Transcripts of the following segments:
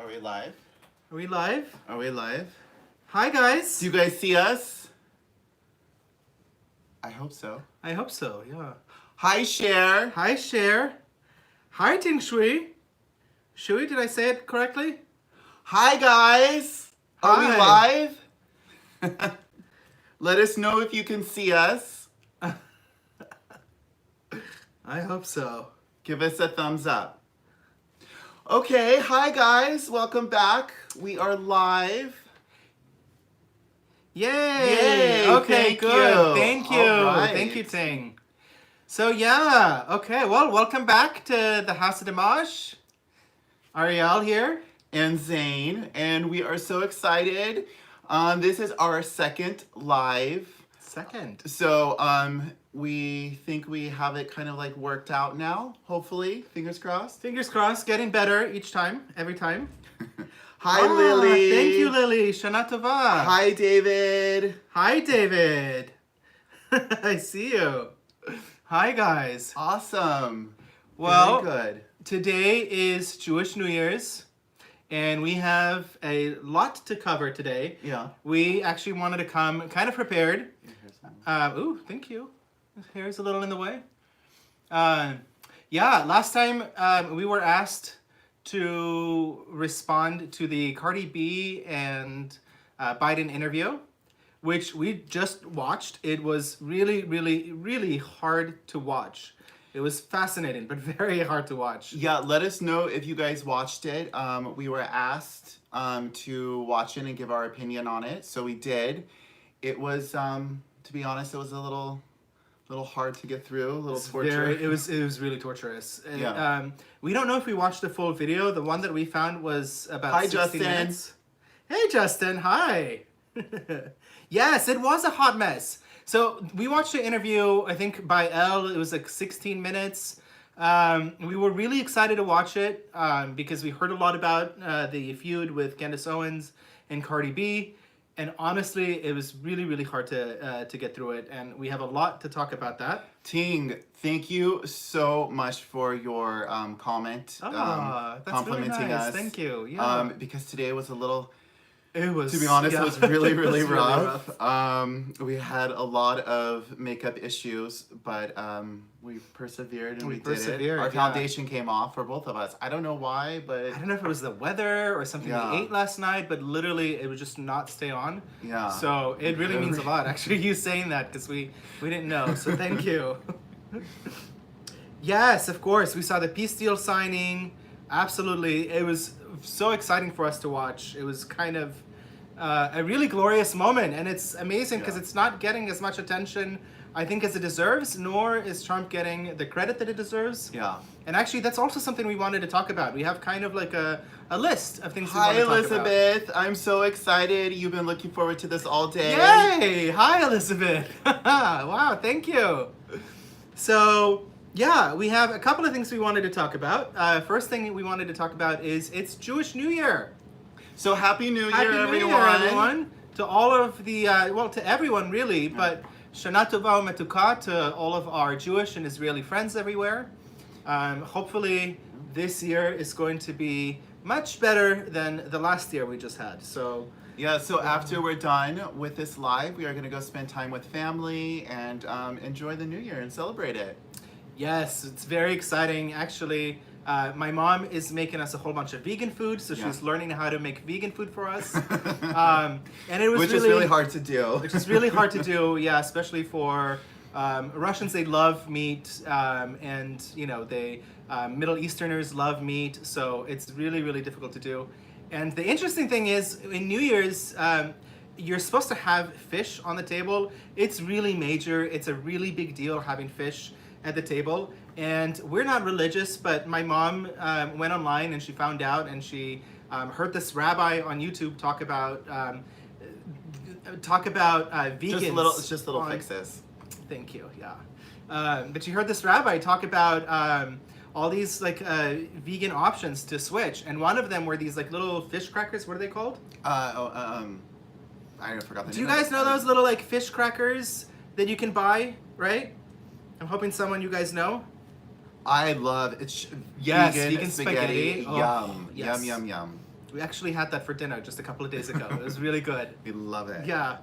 we live? Are we live? Are we live? Hi, guys. Do you guys see us? I hope so. I hope so, yeah. Hi, Cher. Hi, Cher. Hi, Ting Shui. Shui, did I say it correctly? Hi, guys. Are Hi. we live? Let us know if you can see us. I hope so. Give us a thumbs up. Okay, hi, guys. Welcome back. We are live. Yay! Yay, Okay, thank good. you. Thank you. All right. Thank you, Ting. So, yeah. Okay, well, welcome back to the House of DMaaj. Ariel here. And Zane. And we are so excited. This is our second live. Second. So, we think we have it kind of like worked out now, hopefully. Fingers crossed. Fingers crossed, getting better each time, every time. Hi, Lily. Thank you, Lily. Shana Tova. Hi, David. Hi, David. I see you. Hi, guys. Awesome. Well, very good. Today is Jewish New Year's, and we have a lot to cover today. Yeah. We actually wanted to come kind of prepared. Ooh, thank you. Hair's a little in the way. Yeah, last time we were asked to respond to the Cardi B and Biden interview, which we just watched. It was really, really, really hard to watch. It was fascinating, but very hard to watch. Yeah, let us know if you guys watched it. We were asked to watch it and give our opinion on it, so we did. It was, to be honest, it was a little hard to get through, a little torture. It was really torturous. And, Yeah. we don't know if we watched the full video. The one that we found was about Hi, 60 Justin. minutes. Hey, Justin. Hi. Yes, it was a hot mess. So we watched the interview, I think, by Elle. It was like 16 minutes. We were really excited to watch it because we heard a lot about the feud with Candace Owens and Cardi B. And honestly, it was really, really hard to get through it. And we have a lot to talk about that. Ting, thank you so much for your comment. That's complimenting really nice. us. Thank you. Yeah. Because today was a little... It was, To be honest, yeah. it was really, really It was really rough. We had a lot of makeup issues, but we persevered and we did it. Our yeah. foundation came off for both of us. I don't know why, but I don't know if it was the weather or something Yeah. we ate last night, but literally it would just not stay on. yeah. So it really means a lot, actually, you saying that, because we didn't know. So thank you. Yes, of course. We saw the peace deal signing. Absolutely. It was so exciting for us to watch. It was kind of a really glorious moment. And it's amazing because Yeah. it's not getting as much attention, I think, as it deserves, nor is Trump getting the credit that it deserves. Yeah. And actually, that's also something we wanted to talk about. We have kind of like a list of things we Hi, want to talk about. Elizabeth. I'm so excited. You've been looking forward to this all day. Yay! Hi, Elizabeth. Wow, thank you. So, yeah, we have a couple of things we wanted to talk about. First thing we wanted to talk about is it's Jewish New Year. So happy New Year, Happy everyone. New Year, everyone. To all of the, well, to everyone really, but Shana Tova U'Metuka to all of our Jewish and Israeli friends everywhere. Hopefully this year is going to be much better than the last year we just had. So Yeah, so after we're done with this live, we are going to go spend time with family and enjoy the New Year and celebrate it. yes, it's very exciting. Actually, my mom is making us a whole bunch of vegan food, so she's learning how to make vegan food for us. And it was Which is really hard to do. Which is really hard to do, yeah, especially for Russians. They love meat, and you know, they Middle Easterners love meat, so it's really, really difficult to do. And the interesting thing is, in New Year's, you're supposed to have fish on the table. It's really major. It's a really big deal having fish at the table. And we're not religious, but my mom went online and she found out, and she heard this rabbi on YouTube talk about vegans. Just little fixes. Thank you. Yeah, but she heard this rabbi talk about all these like vegan options to switch, and one of them were these like little fish crackers. What are they called? I forgot the name. Do you guys know those little like fish crackers that you can buy? Right? I'm hoping someone you guys know. I love it. Yes, Vegan vegan spaghetti. Oh, Yum. yes. Yum, yum, yum. We actually had that for dinner just a couple of days ago. It was really good. We love it. Yeah.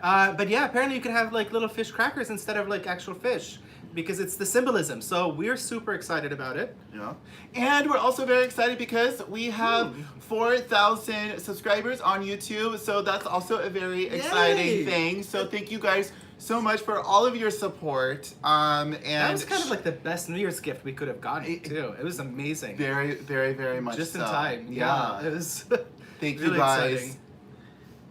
But yeah, apparently you can have like little fish crackers instead of like actual fish because it's the symbolism. So we're super excited about it. Yeah. And we're also very excited because we have 4,000 subscribers on YouTube. So that's also a very exciting thing. So thank you guys so much for all of your support. And that was kind of like the best New Year's gift we could have gotten too. It was amazing. Very, very, very much just so. in time. Yeah. It was thank really you guys.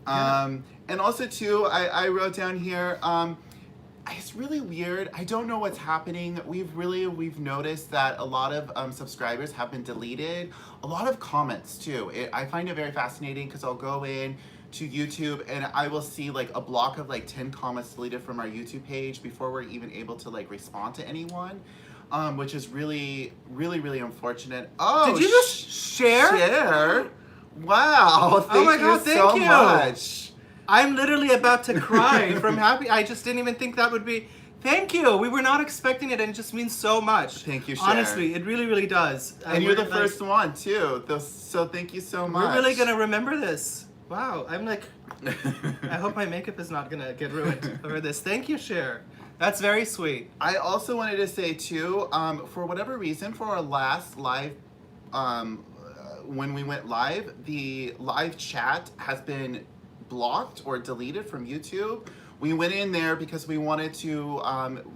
Exciting. And also too, I wrote down here, it's really weird. I don't know what's happening. We've noticed that a lot of subscribers have been deleted. A lot of comments too. I find it very fascinating because I'll go in to YouTube and I will see like a block of like 10 comments deleted from our YouTube page before we're even able to like respond to anyone, which is really, really, really unfortunate. Oh, did you just share? Share? Wow! Thank my God, you so thank you. much. I'm literally about to cry from happy. I just didn't even think that would be. Thank you. We were not expecting it, and it just means so much. Thank you, Cher. Honestly, it really, really does. And you're the first one too. So thank you so much. We're really gonna remember this. Wow. I'm like, I hope my makeup is not gonna get ruined over this. Thank you, Cher. That's very sweet. I also wanted to say too, for whatever reason, for our last live, when we went live, the live chat has been blocked or deleted from YouTube. We went in there because we wanted to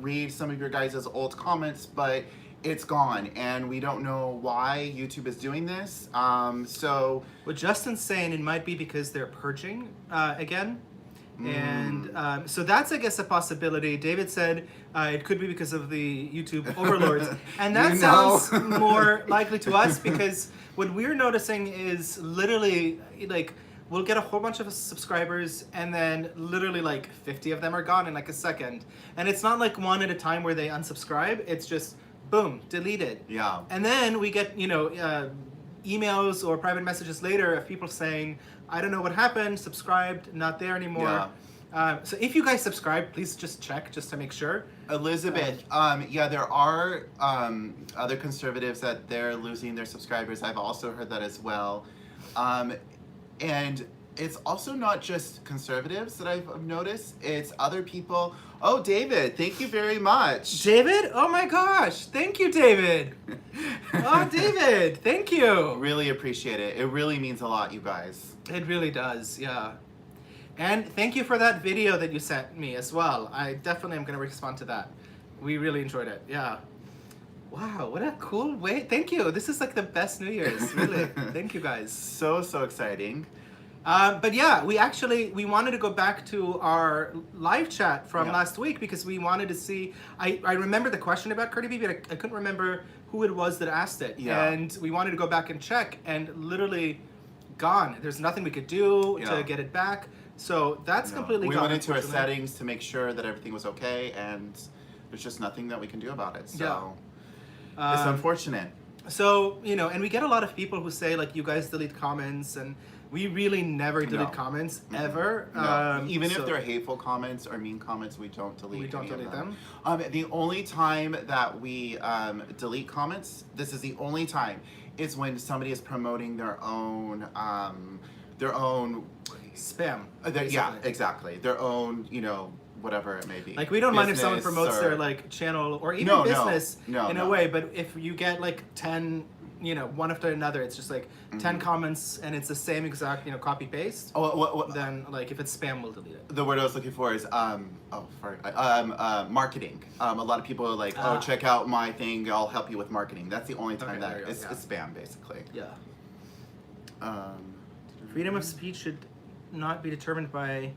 read some of your guys' old comments, but it's gone, and we don't know why YouTube is doing this. So what Justin's saying, it might be because they're purging again. And so that's, I guess, a possibility. David said it could be because of the YouTube overlords. And that sounds more likely to us because what we're noticing is literally like we'll get a whole bunch of subscribers and then literally like 50 of them are gone in like a second. And it's not like one at a time where they unsubscribe. It's just boom, deleted. Yeah. And then we get, emails or private messages later of people saying, I don't know what happened, subscribed, not there anymore. Yeah. So if you guys subscribe, please just check just to make sure. Elizabeth, yeah, there are other conservatives that they're losing their subscribers. I've also heard that as well. And it's also not just conservatives that I've noticed. It's other people. Oh, David, thank you very much. David? Oh my gosh. Thank you, David. Oh, David. Thank you. Really appreciate it. It really means a lot, you guys. It really does, yeah. And thank you for that video that you sent me as well. I definitely am going to respond to that. We really enjoyed it, yeah. Wow, what a cool way. Thank you. This is like the best New Year's, really. Thank you, guys. So exciting. But yeah, we wanted to go back to our live chat from last week because we wanted to see, I remember the question about Cardi B, but I couldn't remember who it was that asked it. Yeah. And we wanted to go back and check, and literally gone. There's nothing we could do to get it back. So that's completely gone. We went into our settings to make sure that everything was okay, and there's just nothing that we can do about it. So it's unfortunate. So, and we get a lot of people who say, like, you guys delete comments, and we really never delete comments, ever. No. Even if they're hateful comments or mean comments, we don't delete We don't delete them. The only time that we delete comments, this is the only time, is when somebody is promoting their own spam. Yeah, exactly. Their own, whatever it may be. Like, we don't mind if someone promotes their like channel or even business in a way, but if you get like 10, one after another, it's just like 10 comments and it's the same exact, copy paste. Then like if it's spam, we'll delete it. The word I was looking for is marketing. A lot of people are like, check out my thing, I'll help you with marketing. That's the only time that it's spam, basically. Yeah. Freedom of speech should not be determined by.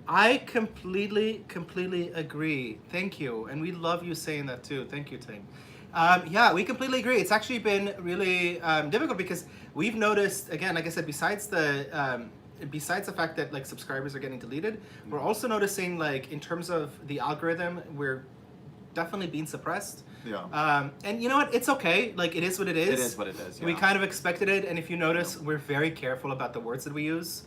I completely agree. Thank you. And we love you saying that too. Thank you, Ting. Yeah, we completely agree. It's actually been really difficult because we've noticed, again, like I said, besides the fact that like subscribers are getting deleted, we're also noticing like in terms of the algorithm, we're definitely being suppressed. Yeah. And you know what? It's okay. Like, it is what it is. It is what it is, yeah. We kind of expected it, and if you notice, we're very careful about the words that we use.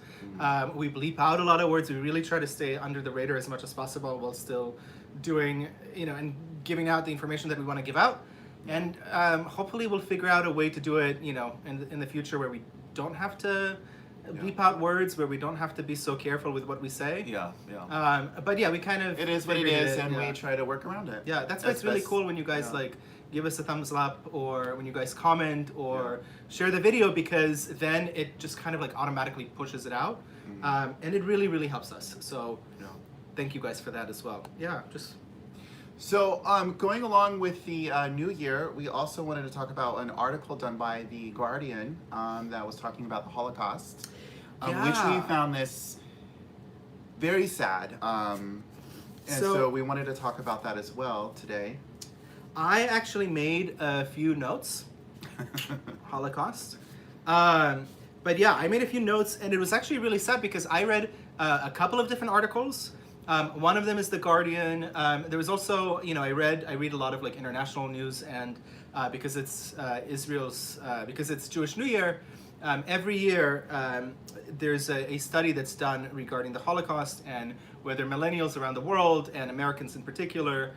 We bleep out a lot of words. We really try to stay under the radar as much as possible while still doing, and giving out the information that we want to give out. And hopefully we'll figure out a way to do it, in the future where we don't have to beep out words, where we don't have to be so careful with what we say. Yeah, yeah. But yeah, we kind of It is what it is, and yeah. we try to work around it. Yeah, that's why it's really best. cool when you guys Yeah. like give us a thumbs up, or when you guys comment or share the video, because then it just kind of like automatically pushes it out, and it really, really helps us. So thank you guys for that as well. Yeah, just. So, going along with the new year, we also wanted to talk about an article done by The Guardian that was talking about the Holocaust, which we found this very sad. And so we wanted to talk about that as well today. I actually made a few notes, Holocaust. But yeah, I made a few notes, and it was actually really sad because I read a couple of different articles. One of them is The Guardian. There was also, I read a lot of like international news, and because it's because it's Jewish New Year, every year there's a study that's done regarding the Holocaust and whether millennials around the world, and Americans in particular,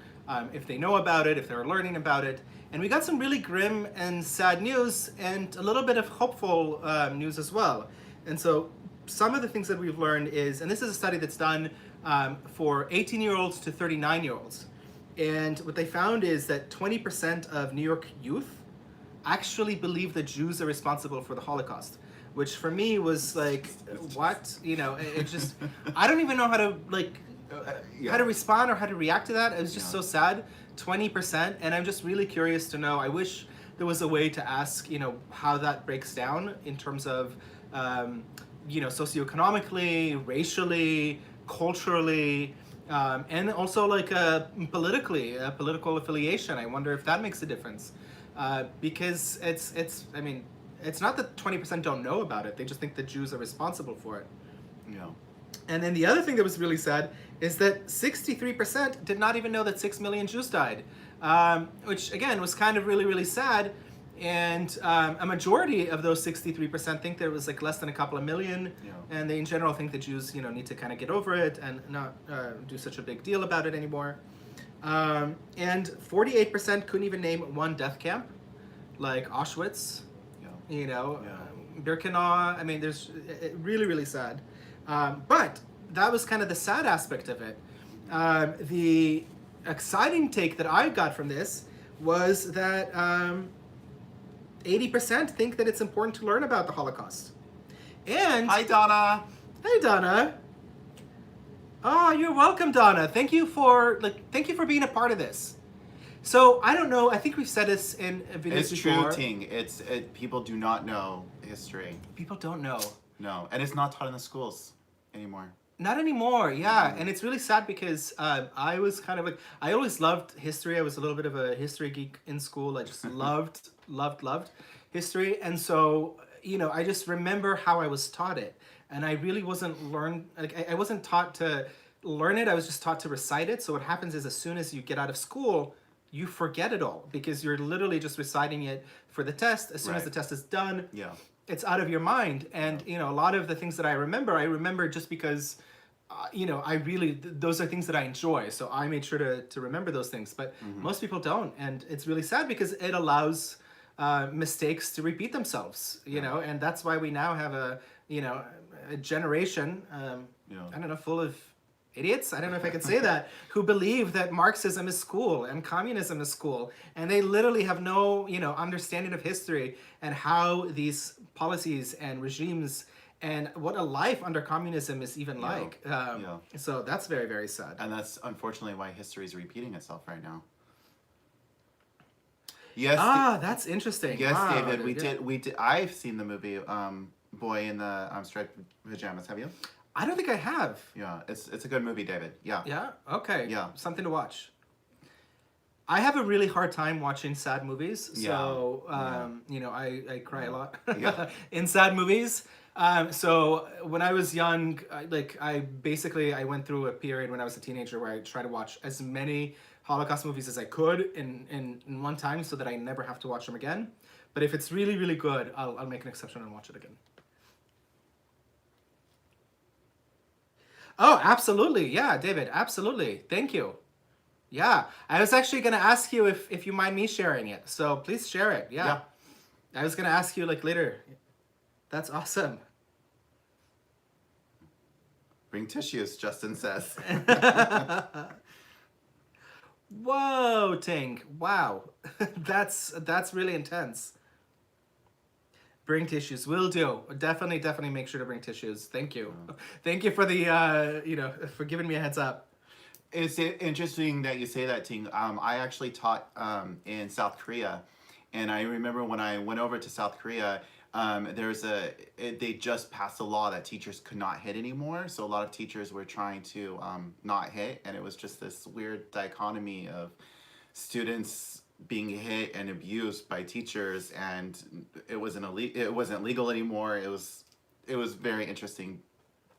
if they know about it, if they're learning about it. And we got some really grim and sad news, and a little bit of hopeful news as well. And so some of the things that we've learned is, and this is a study that's done for 18-year-olds to 39-year-olds. And what they found is that 20% of New York youth actually believe that Jews are responsible for the Holocaust, which for me was like, what? It just, I don't even know how to how to respond or how to react to that. It was just so sad, 20%. And I'm just really curious to know, I wish there was a way to ask, how that breaks down in terms of, socioeconomically, racially, culturally, and also like politically, political affiliation. I wonder if that makes a difference, because it's not that 20% don't know about it. They just think that Jews are responsible for it. Yeah. And then the other thing that was really sad is that 63% did not even know that 6 million Jews died, which again was kind of really, really sad. And a majority of those 63% think there was like less than a couple of million, and they in general think that Jews, need to kind of get over it and not do such a big deal about it anymore. And 48% couldn't even name one death camp, like Auschwitz, Birkenau. I mean, there's really, really sad. But that was kind of the sad aspect of it. The exciting take that I got from this was that 80% think that it's important to learn about the Holocaust. And Hi, Donna. Hey, Donna. Oh, you're welcome, Donna. Thank you for being a part of this. So I don't know. I think we've said this in videos before. It's true, Ting. People do not know history. People don't know. No, and it's not taught in the schools anymore. Not anymore, yeah. And it's really sad because I was kind of like, I always loved history. I was a little bit of a history geek in school. I just loved history. And so, I just remember how I was taught it. And I really wasn't I wasn't taught to learn it. I was just taught to recite it. So what happens is as soon as you get out of school, you forget it all because you're literally just reciting it for the test. As soon as the test is done, it's out of your mind. And, a lot of the things that I remember just because, those are things that I enjoy. So I made sure to remember those things. But most people don't. And it's really sad because it allows mistakes to repeat themselves, and that's why we now have a generation, I don't know, full of idiots, I don't know if I could say that, who believe that Marxism is cool and communism is cool, and they literally have no, understanding of history and how these policies and regimes and what a life under communism is even like. So that's very, very sad. And that's unfortunately why history is repeating itself right now. Yes. That's interesting. Yes, wow, David, we did. I've seen the movie Boy in the Striped Pajamas. Have you? I don't think I have. Yeah, it's a good movie, David. Yeah. Yeah? Okay. Yeah. Something to watch. I have a really hard time watching sad movies, so I cry a lot in sad movies. So when I was young, I went through a period when I was a teenager where I tried to watch as many Holocaust movies as I could in one time so that I never have to watch them again. But if it's really, really good, I'll make an exception and watch it again. Oh, absolutely. Yeah, David, absolutely. Thank you. Yeah, I was actually going to ask you if you mind me sharing it. So please share it. Yeah. I was going to ask you later. That's awesome. Bring tissues, Justin says. Whoa, Ting. Wow. That's really intense. Bring tissues. Will do. Definitely make sure to bring tissues. Thank you. Thank you for the, for giving me a heads up. It's interesting that you say that, Ting. I actually taught in South Korea, and I remember when I went over to South Korea, they just passed a law that teachers could not hit anymore. So a lot of teachers were trying to not hit, and it was just this weird dichotomy of students being hit and abused by teachers, and it wasn't legal anymore. It was very interesting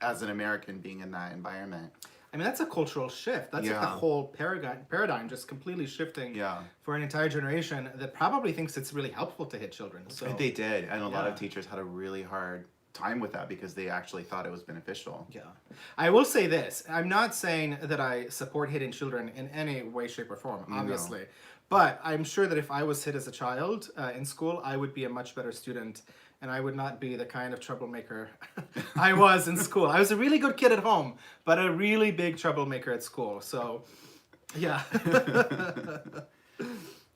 as an American being in that environment. I mean, that's a cultural shift. That's like the whole paradigm just completely shifting for an entire generation that probably thinks it's really helpful to hit children. So they did, and a lot of teachers had a really hard time with that because they actually thought it was beneficial. Yeah. I will say this. I'm not saying that I support hitting children in any way, shape, or form, obviously. No. But I'm sure that if I was hit as a child in school, I would be a much better student, and I would not be the kind of troublemaker I was in school. I was a really good kid at home, but a really big troublemaker at school. So, yeah.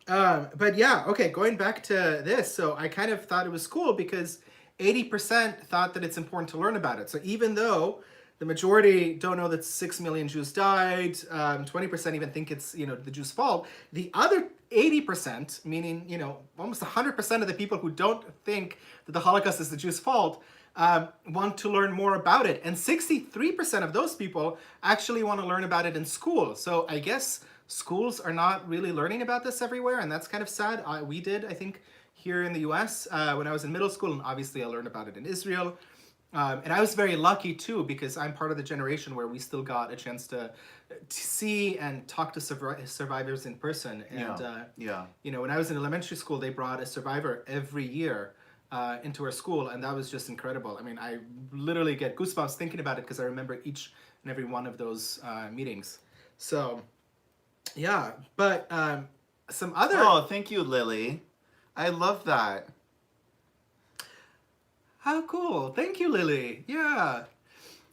But yeah, okay, going back to this. So I kind of thought it was cool because 80% thought that it's important to learn about it. So even though the majority don't know that 6 million Jews died, 20% even think it's, the Jews' fault, the other 80%, meaning, almost 100% of the people who don't think that the Holocaust is the Jews' fault, want to learn more about it. And 63% of those people actually want to learn about it in school. So I guess schools are not really learning about this everywhere, and that's kind of sad. We did, I think, here in the US when I was in middle school, and obviously I learned about it in Israel. And I was very lucky too, because I'm part of the generation where we still got a chance to see and talk to survivors in person. And, when I was in elementary school, they brought a survivor every year into our school, and that was just incredible. I mean, I literally get goosebumps thinking about it because I remember each and every one of those meetings. So, yeah, but some other... Oh, thank you, Lily. I love that. How cool. Thank you, Lily. Yeah.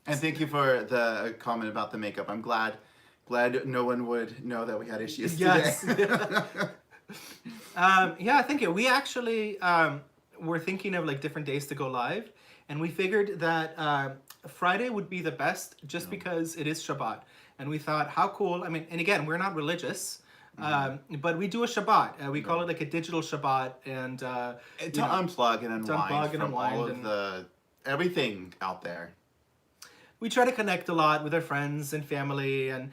And thank you for the comment about the makeup. I'm glad no one would know that we had issues today. Yeah, thank you. We actually were thinking of like different days to go live, and we figured that Friday would be the best just because it is Shabbat. And we thought, how cool. I mean, and again, we're not religious. But we do a Shabbat. We call it like a digital Shabbat, and to unplug and unwind from all of the everything out there. We try to connect a lot with our friends and family, and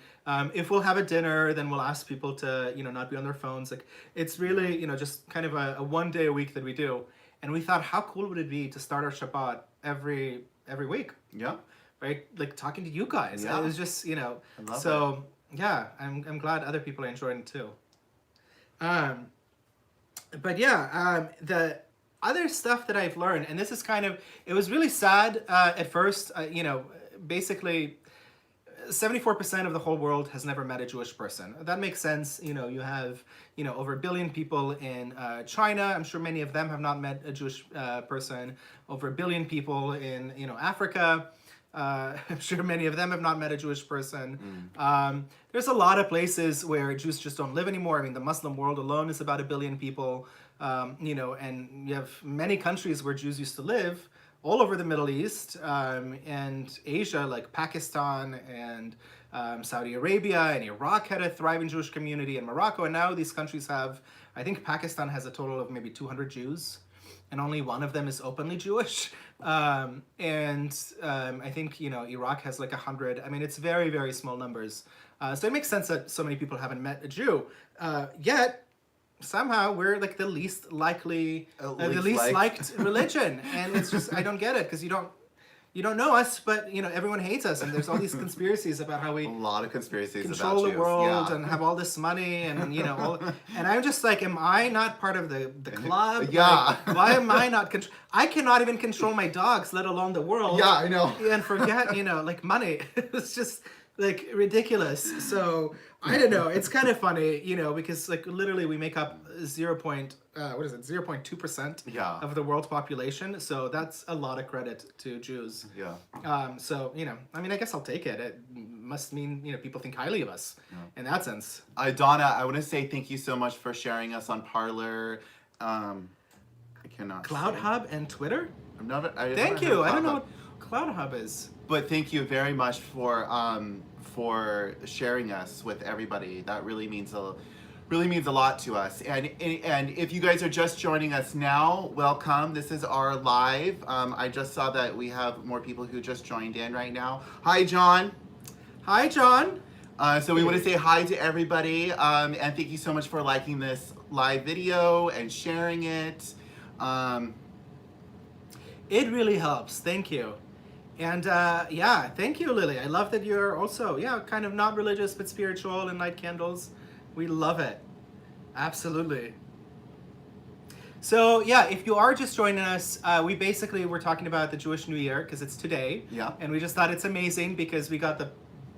if we'll have a dinner, then we'll ask people to not be on their phones. Like it's really just kind of a one day a week that we do. And we thought, how cool would it be to start our Shabbat every week? Yeah. Right, like talking to you guys. Yeah. It was just I love so. It. Yeah, I'm glad other people are enjoying it too. But yeah, the other stuff that I've learned, and this is it was really sad at first, basically 74% of the whole world has never met a Jewish person. That makes sense. You have, over 1 billion people in China. I'm sure many of them have not met a Jewish person. Over 1 billion people in, Africa. I'm sure many of them have not met a Jewish person. There's a lot of places where Jews just don't live anymore. I mean, the Muslim world alone is about 1 billion people, and you have many countries where Jews used to live, all over the Middle East and Asia, like Pakistan and Saudi Arabia and Iraq had a thriving Jewish community, and Morocco. And now these countries have, I think Pakistan has a total of maybe 200 Jews, and only one of them is openly Jewish. I think, Iraq has like 100. I mean, it's very, very small numbers. So it makes sense that so many people haven't met a Jew. Yet, somehow, we're like the least likely, the least liked religion. And it's just, I don't get it, because you don't know us, but everyone hates us, and there's all these conspiracies about how we a lot of conspiracies control about the world and have all this money, and and I'm just like, am I not part of the club? Yeah. Like, why am I not I cannot even control my dogs, let alone the world. Yeah, I know. And forget like money. It's just like ridiculous. So I don't know. It's kind of funny, you know, because like literally we make up 0.2% Yeah. of the world's population. So that's a lot of credit to Jews. Yeah. So you know, I mean, I guess I'll take it. It must mean, you know, people think highly of us in that sense. Donna, I want to say thank you so much for sharing us on Parler. I cannot. Cloud say. Hub and Twitter. Thank You. I don't know what Cloud Hub is. But thank you very much for sharing us with everybody. That really means a lot to us. And if you guys are just joining us now, welcome. This is our live. I just saw that we have more people who just joined in right now. Hi, John. Hi, John. So we want to say hi to everybody, and thank you so much for liking this live video and sharing it. It really helps. Thank you. And yeah, thank you, Lily. I love that you're also, kind of not religious but spiritual and light candles. We love it. Absolutely. So yeah, if you are just joining us, we basically were talking about the Jewish New Year because it's today. Yeah. And we just thought it's amazing because we got the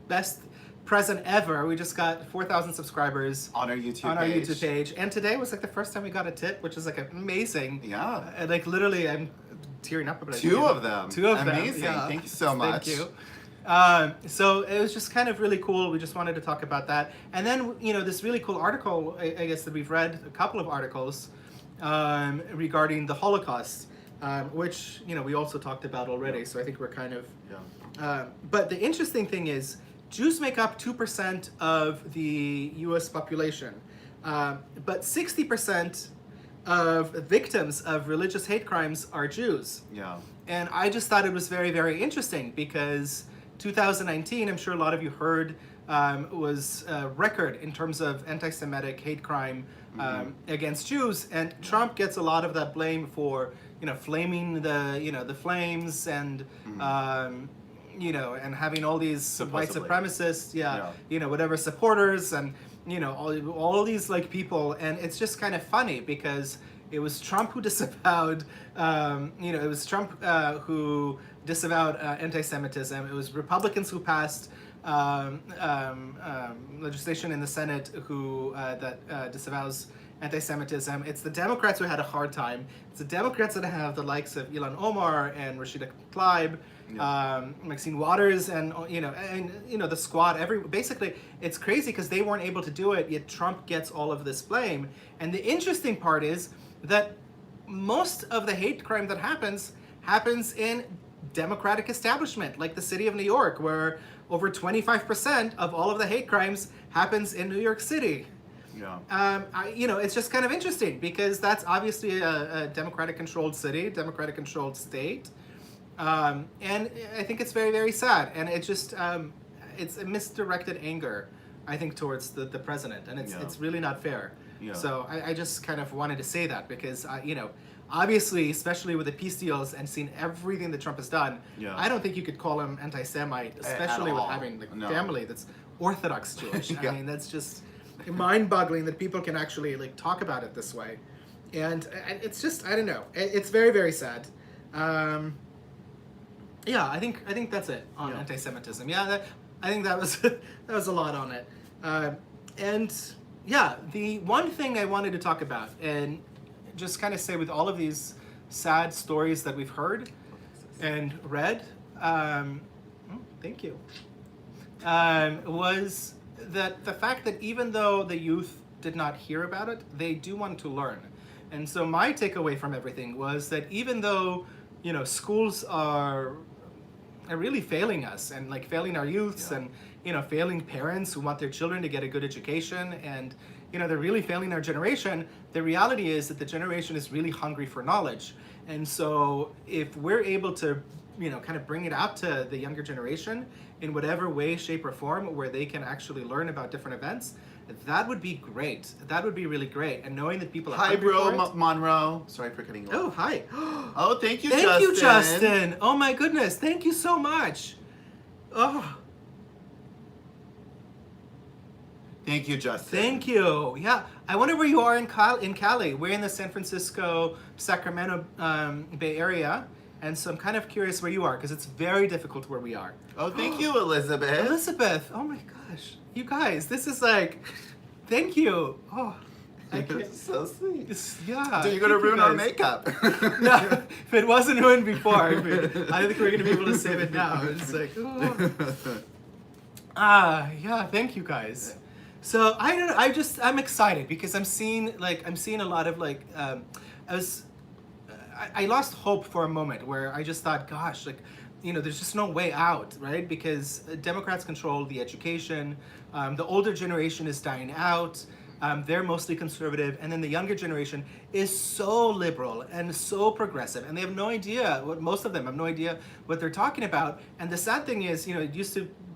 best present ever. We just got 4,000 subscribers on our YouTube page. And today was like the first time we got a tip, which is like amazing. Yeah. Like literally, I'm tearing up about it. Two of them. Amazing. Yeah. Thank you so much. Thank you. So it was just kind of really cool. We just wanted to talk about that. And then, you know, this really cool article, I guess that we've read a couple of articles regarding the Holocaust, which, you know, we also talked about already. So I think we're kind of... Yeah. But the interesting thing is Jews make up 2% of the US population, but 60% of victims of religious hate crimes are Jews. Yeah. And I just thought it was very, very interesting because 2019, I'm sure a lot of you heard, was a record in terms of anti-Semitic hate crime against Jews. And Trump gets a lot of that blame for, you know, flaming the flames and, you know, and having all these white supremacists, you know, whatever supporters and, you know, all these like people. And it's just kind of funny because it was Trump who disavowed, you know, it was Trump who disavowed anti-Semitism. It was Republicans who passed legislation in the Senate who that disavows anti-Semitism. It's the Democrats who had a hard time. It's the Democrats that have the likes of Ilhan Omar and Rashida Tlaib, Maxine Waters, and you know, the squad. Basically, it's crazy because they weren't able to do it. Yet Trump gets all of this blame. And the interesting part is that most of the hate crime that happens in Democratic establishment, like the city of New York, where over 25% of all of the hate crimes happens in New York City. Yeah. You know, it's just kind of interesting because that's obviously a Democratic-controlled city, Democratic-controlled state, and I think it's very, very sad. And it just it's a misdirected anger, I think, towards the president, and it's really not fair. Yeah. So I just kind of wanted to say that because you know, obviously, especially with the peace deals and seeing everything that Trump has done, I don't think you could call him anti-Semite, especially with having like family that's Orthodox Jewish. I mean, that's just mind-boggling that people can actually like talk about it this way, and it's just, I don't know, it's very, very sad. Yeah, I think that's it on anti-Semitism. I think that was that was a lot on it, and yeah, the one thing I wanted to talk about and just kind of say with all of these sad stories that we've heard and read, thank you, was that the fact that even though the youth did not hear about it, they do want to learn. And so my takeaway from everything was that even though, you know, schools are really failing us and like failing our youths and, you know, failing parents who want their children to get a good education, and, you know, they're really failing our generation, the reality is that the generation is really hungry for knowledge. And so if we're able to, you know, kind of bring it out to the younger generation in whatever way, shape, or form where they can actually learn about different events, that would be great. That would be really great. And knowing that people are Hi, bro, Monroe. Sorry for cutting you off. Oh, hi. Oh, thank you, Justin. Justin. Thank you, Justin. Oh, my goodness. Thank you so much. Oh. Thank you, Justin. Thank you. Yeah. I wonder where you are in Cali. We're in the San Francisco, Sacramento Bay Area. And so I'm kind of curious where you are, because it's very difficult where we are. Oh, thank you, Elizabeth. Elizabeth, oh my gosh. You guys, this is like, thank you. Oh, I You're can't. so sweet. Yeah. So you're gonna thank you ruin our guys. makeup. No, if it wasn't ruined before, I don't think we're gonna be able to save it now. It's like, oh. Yeah, thank you guys. So I don't know, I'm excited because I'm seeing a lot of I lost hope for a moment where I just thought, gosh, there's just no way out, right? Because Democrats control the education, the older generation is dying out. They're mostly conservative, and then the younger generation is so liberal and so progressive, and they have no idea most of them have no idea what they're talking about. And the sad thing is,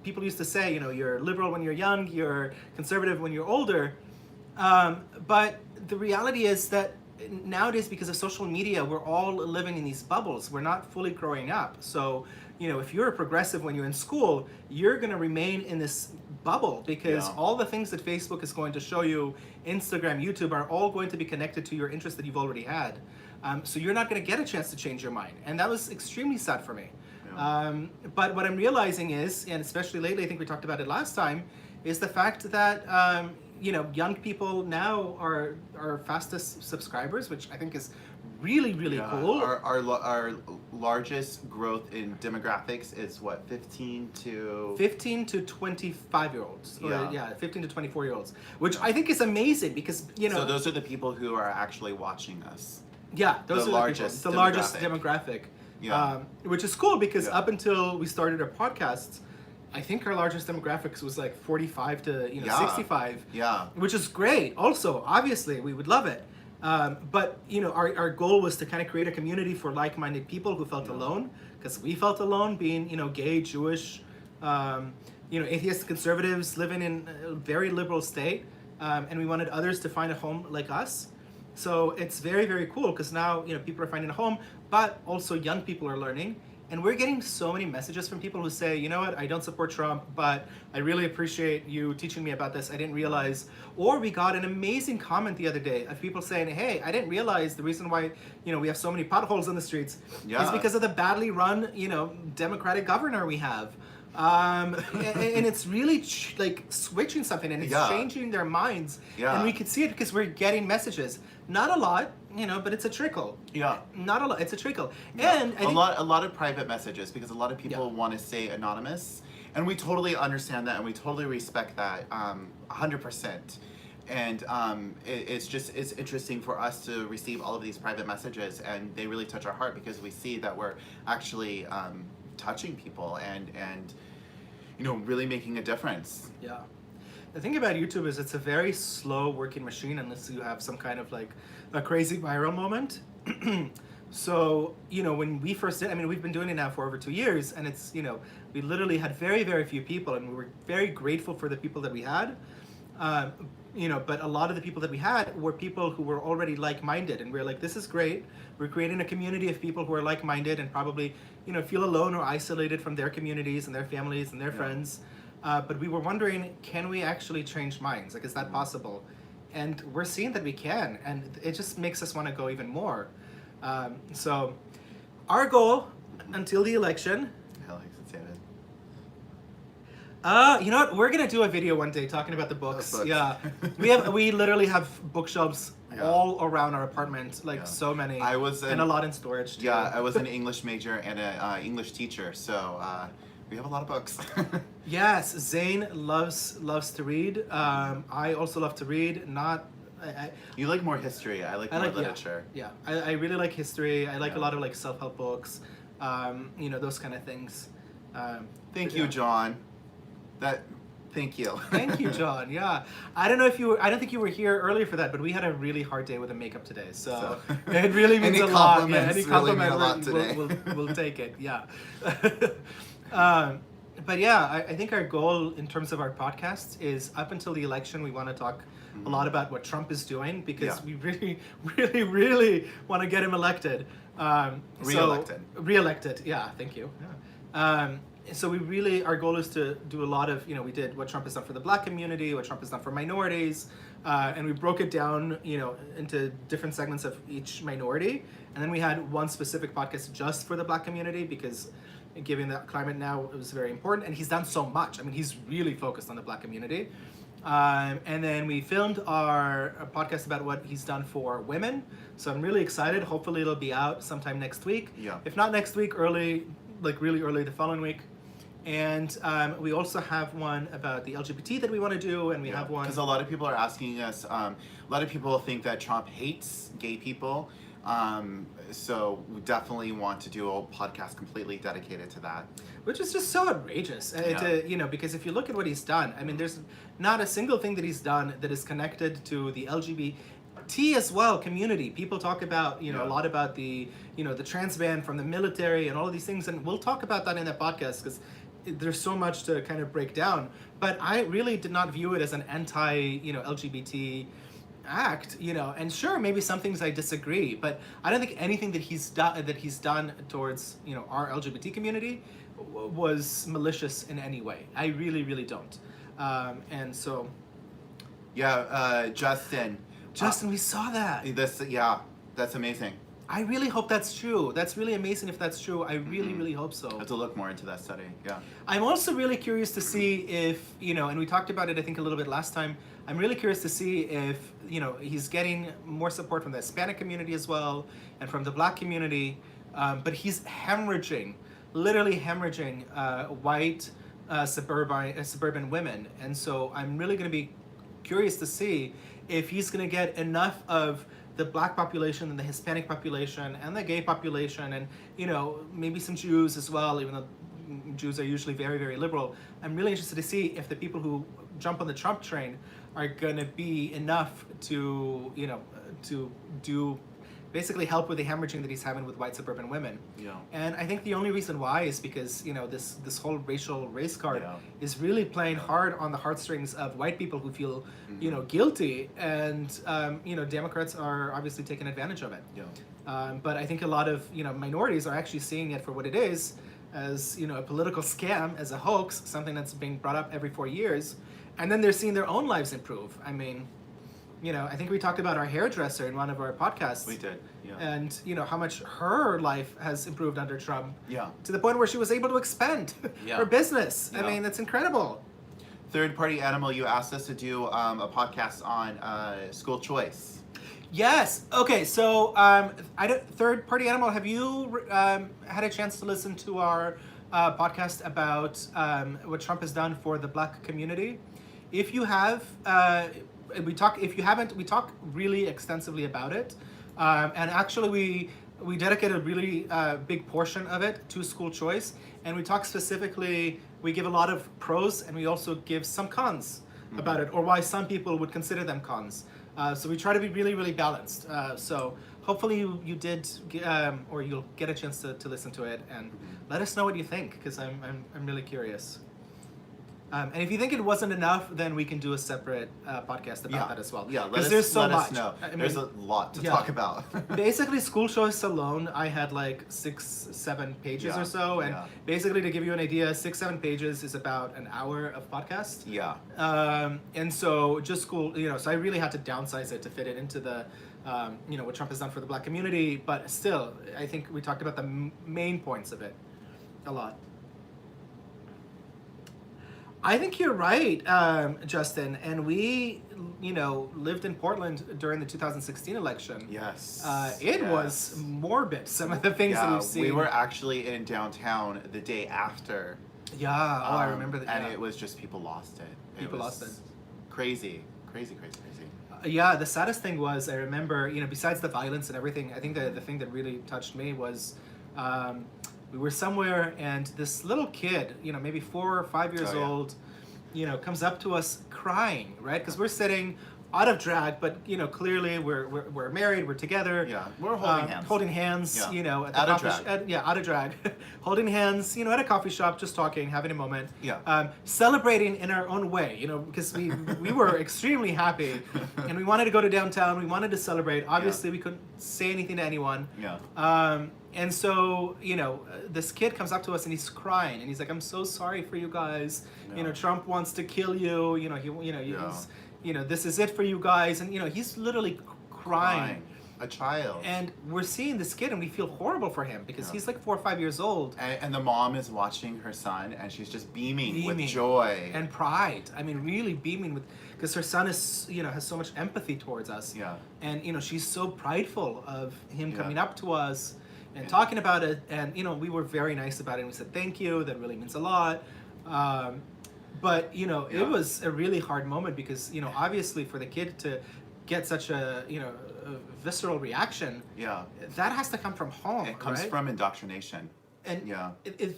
people used to say, you're liberal when you're young, you're conservative when you're older. But the reality is that nowadays, because of social media, we're all living in these bubbles. We're not fully growing up. So, if you're a progressive when you're in school, you're going to remain in this bubble because all the things that Facebook is going to show you, Instagram, YouTube, are all going to be connected to your interests that you've already had. So you're not going to get a chance to change your mind. And that was extremely sad for me. But what I'm realizing is, and especially lately, I think we talked about it last time, is the fact that young people now are our fastest subscribers, which I think is really, really cool. Our largest growth in demographics is what, 15 to 25-year-olds. 15 to 24-year-olds, which I think is amazing because So those are the people who are actually watching us. Yeah, those the are largest the largest demographic. Yeah. Which is cool because up until we started our podcasts, I think our largest demographics was like 45 to 65. Yeah. Which is great. Also, obviously, we would love it. But our goal was to kind of create a community for like-minded people who felt alone, because we felt alone being gay, Jewish, atheist conservatives living in a very liberal state, and we wanted others to find a home like us. So it's very, very cool because now people are finding a home, but also young people are learning. And we're getting so many messages from people who say, you know what, I don't support Trump, but I really appreciate you teaching me about this. I didn't realize. Or we got an amazing comment the other day of people saying, hey, I didn't realize the reason why, we have so many potholes on the streets is because of the badly run, Democratic governor we have. And it's really switching something, and it's changing their minds. And we could see it because we're getting messages. Not a lot, but it's a trickle. Yeah. Not a lot, it's a trickle. Yeah. And a lot of private messages because a lot of people want to stay anonymous, and we totally understand that and we totally respect that 100%. And it's interesting for us to receive all of these private messages, and they really touch our heart because we see that we're actually touching people and really making a difference. Yeah. The thing about YouTube is it's a very slow working machine unless you have some kind of a crazy viral moment. So, when we first did, we've been doing it now for over 2 years, and it's, we literally had very, very few people, and we were very grateful for the people that we had. But a lot of the people that we had were people who were already like-minded, and we're like, this is great. We're creating a community of people who are like-minded and probably, feel alone or isolated from their communities and their families and their friends. But we were wondering, can we actually change minds? Is that possible? And we're seeing that we can, and it just makes us want to go even more. So our goal until the election... I like to say that. You know what? We're gonna do a video one day talking about the books. Yeah, we literally have bookshelves all around our apartment, so many. And a lot in storage too. Yeah, I was an English major and an English teacher, so we have a lot of books. Yes, Zane loves to read. I also love to read. You like more history. I like more literature. Yeah. I really like history. I like a lot of self-help books. Those kind of things. Thank you, John. Thank you. Thank you, John. Yeah. I don't think you were here earlier for that, but we had a really hard day with the makeup today. So it really means a lot. Yeah, any compliment we'll take it. Yeah. But yeah, I think our goal in terms of our podcast is up until the election, we want to talk a lot about what Trump is doing because we really, really, really want to get him elected. Re-elected. Re-elected. Yeah. Thank you. Yeah. So we really, our goal is to do a lot of, we did what Trump has done for the Black community, what Trump has done for minorities, and we broke it down, into different segments of each minority. And then we had one specific podcast just for the Black community because given the climate now, it was very important. And he's done so much. I mean, he's really focused on the Black community. And then we filmed our podcast about what he's done for women. So I'm really excited. Hopefully it'll be out sometime next week. Yeah. If not next week, really early the following week. And we also have one about the LGBT that we want to do, and we have one... Because a lot of people are asking us, a lot of people think that Trump hates gay people. So we definitely want to do a podcast completely dedicated to that. Which is just so outrageous, because if you look at what he's done, I mean, there's not a single thing that he's done that is connected to the LGBT as well community. People talk about, a lot about the, the trans ban from the military and all of these things, and we'll talk about that in that podcast because there's so much to kind of break down. But I really did not view it as an anti, LGBT act, and sure, maybe some things I disagree, but I don't think anything that he's done towards, our LGBT community was malicious in any way. I really, really don't. And so... Yeah, Justin, we saw that. That's amazing. I really hope that's true. That's really amazing if that's true. I really, really hope so. I have to look more into that study, yeah. I'm also really curious to see if, and we talked about it, I think, a little bit last time. I'm really curious to see if, he's getting more support from the Hispanic community as well and from the Black community. But he's literally hemorrhaging white suburban women. And so I'm really going to be curious to see if he's going to get enough of the Black population and the Hispanic population and the gay population and, maybe some Jews as well, even though Jews are usually very, very liberal. I'm really interested to see if the people who jump on the Trump train are going to be enough to, to do basically help with the hemorrhaging that he's having with white suburban women. Yeah. And I think the only reason why is because, this whole race card is really playing hard on the heartstrings of white people who feel, guilty. And, Democrats are obviously taking advantage of it. Yeah. But I think a lot of, minorities are actually seeing it for what it is, as, a political scam, as a hoax, something that's being brought up every 4 years. And then they're seeing their own lives improve. I mean... I think we talked about our hairdresser in one of our podcasts. We did, yeah. And, how much her life has improved under Trump. Yeah. To the point where she was able to expand her business. Yeah. I mean, that's incredible. Third Party Animal, you asked us to do a podcast on school choice. Yes. Okay, so Third Party Animal, have you had a chance to listen to our podcast about what Trump has done for the Black community? If you have... if you haven't, we talk really extensively about it. And actually we dedicate a really big portion of it to school choice. And we talk specifically, we give a lot of pros and we also give some cons about it, or why some people would consider them cons. So we try to be really, really balanced. So hopefully you did, or you'll get a chance to listen to it and let us know what you think, because I'm really curious. And if you think it wasn't enough, then we can do a separate podcast about that as well. Yeah, because there's so much. Know. There's a lot to talk about. Basically, school choice alone, I had like 6-7 pages or so, and basically to give you an idea, 6-7 pages is about an hour of podcast. Yeah. And so just school, so I really had to downsize it to fit it into the, what Trump has done for the Black community. But still, I think we talked about the main points of it a lot. I think you're right, Justin. And we, lived in Portland during the 2016 election. Yes. It was morbid, some of the things that we've seen. We were actually in downtown the day after. Yeah, I remember that. And it was just people lost it. People lost it. Crazy. Yeah, the saddest thing was, I remember, besides the violence and everything, I think the thing that really touched me was... we were somewhere and this little kid, maybe 4 or 5 years old, comes up to us crying, right? Because we're sitting out of drag, but clearly we're married, we're together. Yeah, we're holding hands. Holding hands, Yeah. at the Out of coffee drag. out of drag. Holding hands, at a coffee shop, just talking, having a moment. Yeah. Celebrating in our own way, because we were extremely happy, and we wanted to go to downtown. We wanted to celebrate. Obviously, we couldn't say anything to anyone. Yeah. And so, this kid comes up to us and he's crying and he's like, "I'm so sorry for you guys. Yeah. Trump wants to kill you. This is it for you guys." And he's literally crying. A child. And we're seeing this kid and we feel horrible for him because he's like 4 or 5 years old. And the mom is watching her son and she's just beaming with joy. And pride. I mean, really beaming because her son is, has so much empathy towards us. Yeah. And, she's so prideful of him coming up to us and talking about it. And, we were very nice about it. And we said, thank you. That really means a lot. But, it was a really hard moment because, obviously for the kid to get such a visceral reaction, that has to come from home. It comes from indoctrination. And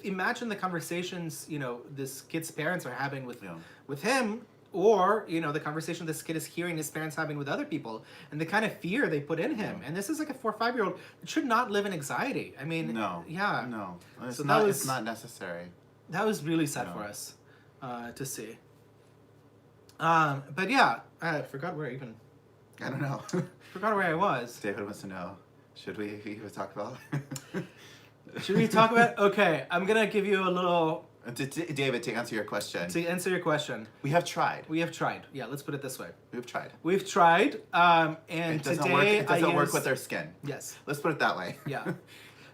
imagine the conversations this kid's parents are having with him, or the conversation this kid is hearing his parents having with other people, and the kind of fear they put in him. And this is like a 4 or 5 year old that should not live in anxiety. I mean, no, it's so not. It's not necessary. That was really sad for us to see. But yeah, I forgot where even. I don't know. Forgot where I was. David wants to know. Should we even talk about? Should we talk about? Okay, I'm gonna give you a little. David, to answer your question. To answer your question. We have tried. We have tried. Yeah, let's put it this way. We've tried. We've tried. And it doesn't today it doesn't work with their skin. Yes. Let's put it that way. Yeah.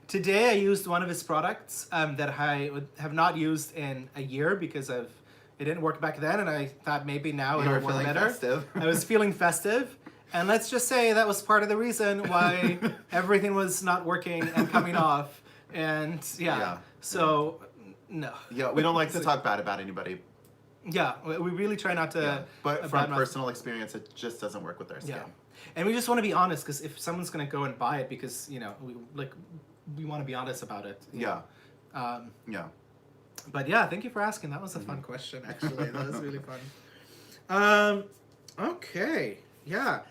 Today I used one of his products that I have not used in a year because it didn't work back then, and I thought maybe now it would work better. Festive. I was feeling festive. And let's just say that was part of the reason why everything was not working and coming off. And so no. Yeah, we don't like to talk bad about anybody. Yeah, we really try not to. Yeah. But from personal experience, it just doesn't work with their skin. Yeah. And we just want to be honest, because if someone's going to go and buy it, because we want to be honest about it. Yeah. But yeah, thank you for asking. That was a fun question, actually. That was really fun. Okay. Yeah.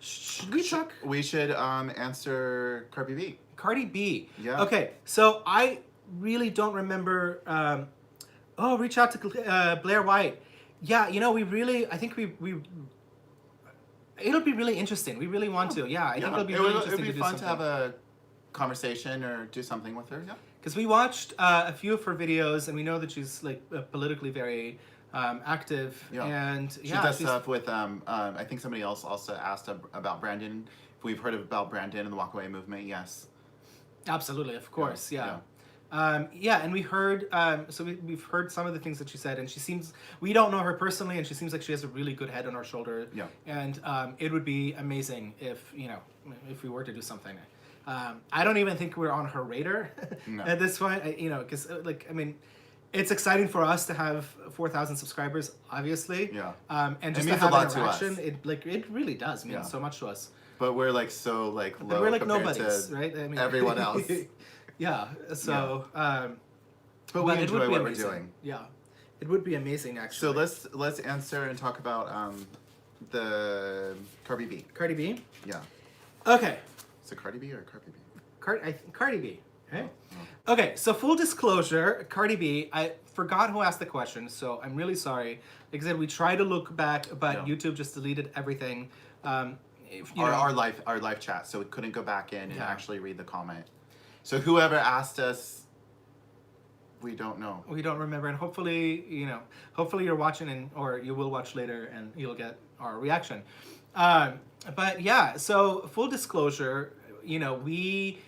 Should we talk? We should answer Cardi B. Cardi B. Yeah. Okay, so I really don't remember. Reach out to Blair White. Yeah, I think we. It'll be really interesting. We really want to. Yeah, I think it'll be really interesting. It'll be fun to have a conversation or do something with her. Yeah. Because we watched a few of her videos, and we know that she's politically very active. Yeah. And she does stuff with I think somebody else also asked about Brandon. If we've heard about Brandon and the Walk Away movement, yes. Absolutely, of course, yeah. And we heard we've heard some of the things that she said, and we don't know her personally, and she seems like she has a really good head on her shoulder. Yeah. And it would be amazing if we were to do something. I don't even think we're on her radar at this point, because it's exciting for us to have 4,000 subscribers, obviously. Yeah. And just it to means have a lot interaction, to us. It really does mean so much to us. But we're so low we're like compared nobodies, to right? everyone else. Yeah. So. But we enjoy what we're doing. Yeah, it would be amazing actually. So let's answer and talk about the Cardi B. Cardi B. Yeah. Okay. Is it Cardi B or Cardi B? Cardi B. Okay. Oh. Okay. So full disclosure, Cardi B. I forgot who asked the question, so I'm really sorry. Like I said, we tried to look back, but YouTube just deleted everything. Our live chat, so we couldn't go back in and actually read the comment. So whoever asked us, we don't know. We don't remember, and hopefully you're watching, or you will watch later, and you'll get our reaction. But yeah, so full disclosure, we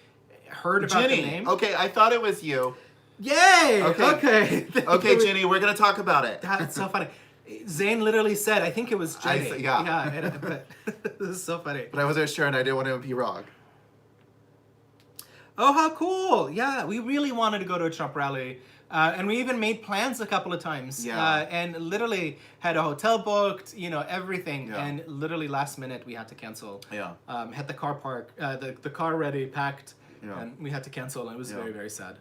heard about Ginny. the name. Okay, I thought it was you. Yay! Okay. Okay, Ginny, we're gonna talk about it. That's so funny. Zane literally said, I think it was Jenny. Yeah. But this is so funny. But I wasn't sure, and I didn't want to be wrong. Oh, how cool. Yeah, we really wanted to go to a Trump rally. And we even made plans a couple of times. Yeah. And literally had a hotel booked, everything. Yeah. And literally last minute, we had to cancel. Yeah. Had the car the car ready, packed. Yeah. And we had to cancel, and it was very, very sad.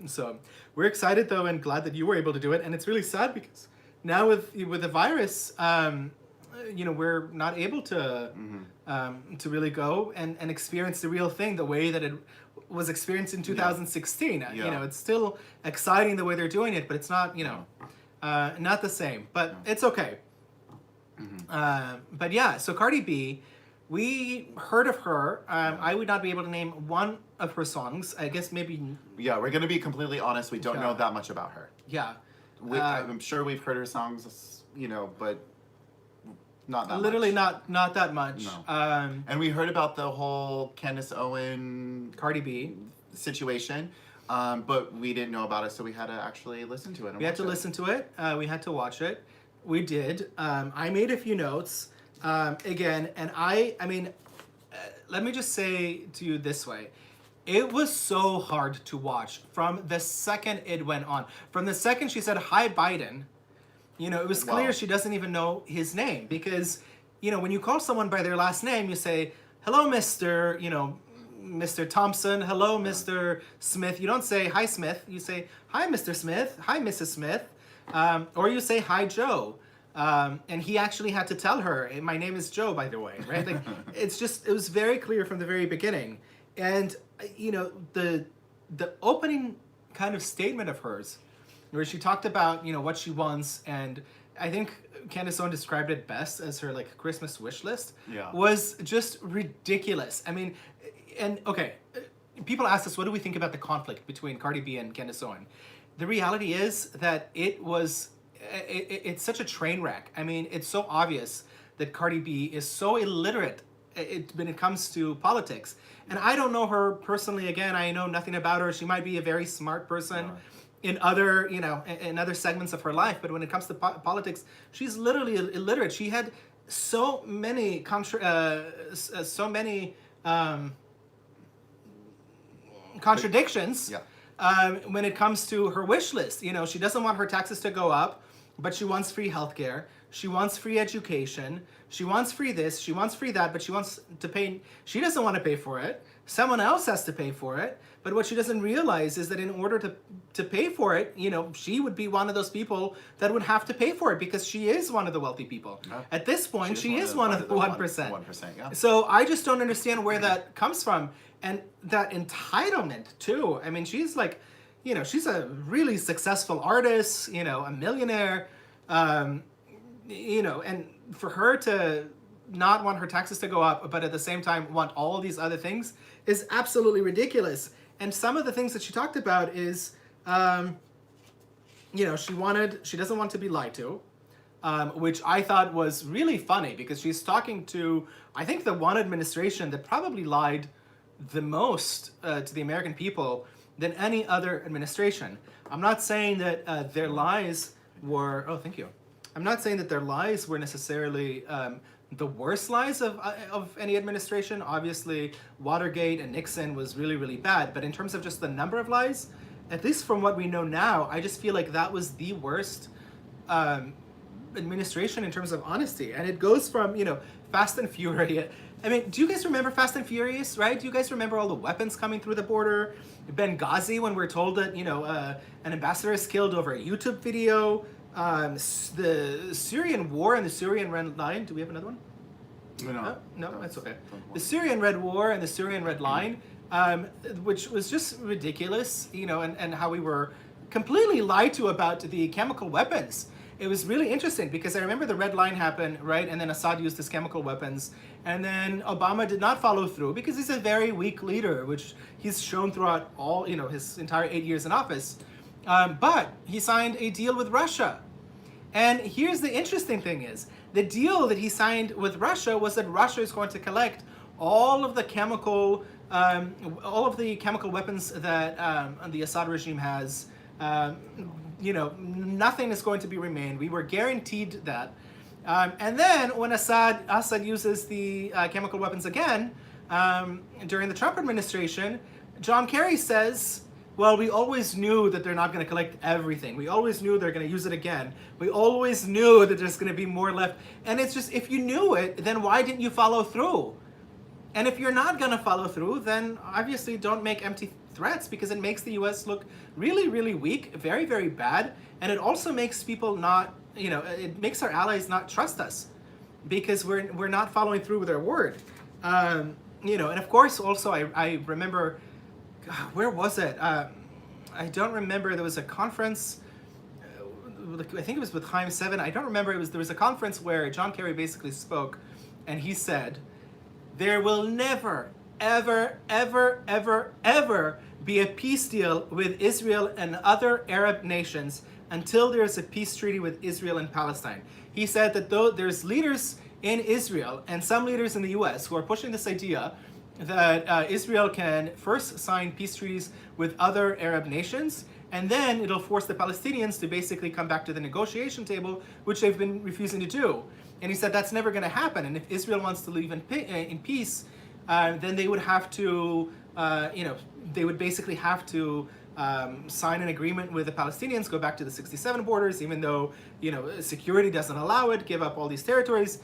So we're excited, though, and glad that you were able to do it. And it's really sad because now with the virus, we're not able to really go and experience the real thing the way that it was experienced in 2016. Yeah. It's still exciting the way they're doing it, but it's not, not the same. But it's okay. But yeah, so Cardi B, We heard of her. I would not be able to name one of her songs. I guess maybe. Yeah, we're gonna be completely honest. We don't know that much about her. Yeah. I'm sure we've heard her songs, but not that literally much. not that much. No. And we heard about the whole Candace Owens Cardi B situation, but we didn't know about it, so we had to actually listen to it. We had to listen to it. We had to watch it. We did. I made a few notes again, and I mean, let me just say to you this way. It was so hard to watch from the second it went on. From the second she said, "Hi, Biden," it was clear she doesn't even know his name because, when you call someone by their last name, you say, "Hello, Mr. Mr. Thompson. Hello, Mr. Smith." You don't say, "Hi, Smith." You say, "Hi, Mr. Smith. Hi, Mrs. Smith." Or you say, "Hi, Joe." And he actually had to tell her, "My name is Joe, by the way," right? Like, it was very clear from the very beginning. And, the opening kind of statement of hers, where she talked about, what she wants, and I think Candace Owens described it best as her, like, Christmas wish list, was just ridiculous. I mean, and, okay, people ask us, what do we think about the conflict between Cardi B and Candace Owens? The reality is that it's such a train wreck. I mean, it's so obvious that Cardi B is so illiterate when it comes to politics. And I don't know her personally. Again, I know nothing about her. She might be a very smart person in other, in other segments of her life. But when it comes to politics, she's literally illiterate. She had so many contradictions when it comes to her wish list. She doesn't want her taxes to go up, but she wants free healthcare. She wants free education. She wants free this. She wants free that, but she wants to pay. She doesn't want to pay for it. Someone else has to pay for it. But what she doesn't realize is that in order to pay for it, she would be one of those people that would have to pay for it because she is one of the wealthy people. At this point, she is one of the 1%. 1%, yeah. So I just don't understand where that comes from. And that entitlement, too. I mean, she's like, she's a really successful artist, a millionaire, and for her to not want her taxes to go up, but at the same time want all of these other things is absolutely ridiculous. And some of the things that she talked about is, she doesn't want to be lied to, which I thought was really funny because she's talking to, I think, the one administration that probably lied the most to the American people than any other administration. I'm not saying that their lies were, thank you. I'm not saying that their lies were necessarily the worst lies of any administration. Obviously, Watergate and Nixon was really, really bad. But in terms of just the number of lies, at least from what we know now, I just feel like that was the worst administration in terms of honesty. And it goes from, Fast and Furious. I mean, do you guys remember Fast and Furious, right? Do you guys remember all the weapons coming through the border? Benghazi, when we're told that, an ambassador is killed over a YouTube video. The Syrian war and the Syrian Red Line. Do we have another one? No, that's okay. The Syrian Red War and the Syrian Red Line, which was just ridiculous, and how we were completely lied to about the chemical weapons. It was really interesting because I remember the Red Line happened, right? And then Assad used his chemical weapons. And then Obama did not follow through because he's a very weak leader, which he's shown throughout all, his entire 8 years in office. But he signed a deal with Russia. And here's the interesting thing is, the deal that he signed with Russia was that Russia is going to collect all of the chemical weapons that the Assad regime has. Nothing is going to be remained. We were guaranteed that. And then when Assad uses the chemical weapons again during the Trump administration, John Kerry says, well, we always knew that they're not going to collect everything. We always knew they're going to use it again. We always knew that there's going to be more left. And it's just, if you knew it, then why didn't you follow through? And if you're not going to follow through, then obviously don't make empty threats because it makes the U.S. look really, really weak, very, very bad. And it also makes people not, it makes our allies not trust us because we're not following through with our word. And of course, also, I remember, where was it? I don't remember. There was a conference, I think it was with Chaim 7. I don't remember. There was a conference where John Kerry basically spoke and he said, there will never, ever, ever, ever, ever be a peace deal with Israel and other Arab nations until there's a peace treaty with Israel and Palestine. He said that though there's leaders in Israel and some leaders in the US who are pushing this idea that Israel can first sign peace treaties with other Arab nations, and then it'll force the Palestinians to basically come back to the negotiation table, which they've been refusing to do. And he said that's never going to happen. And if Israel wants to live in peace, then they would have to, they would basically have to sign an agreement with the Palestinians, go back to the 67 borders, even though, security doesn't allow it, give up all these territories.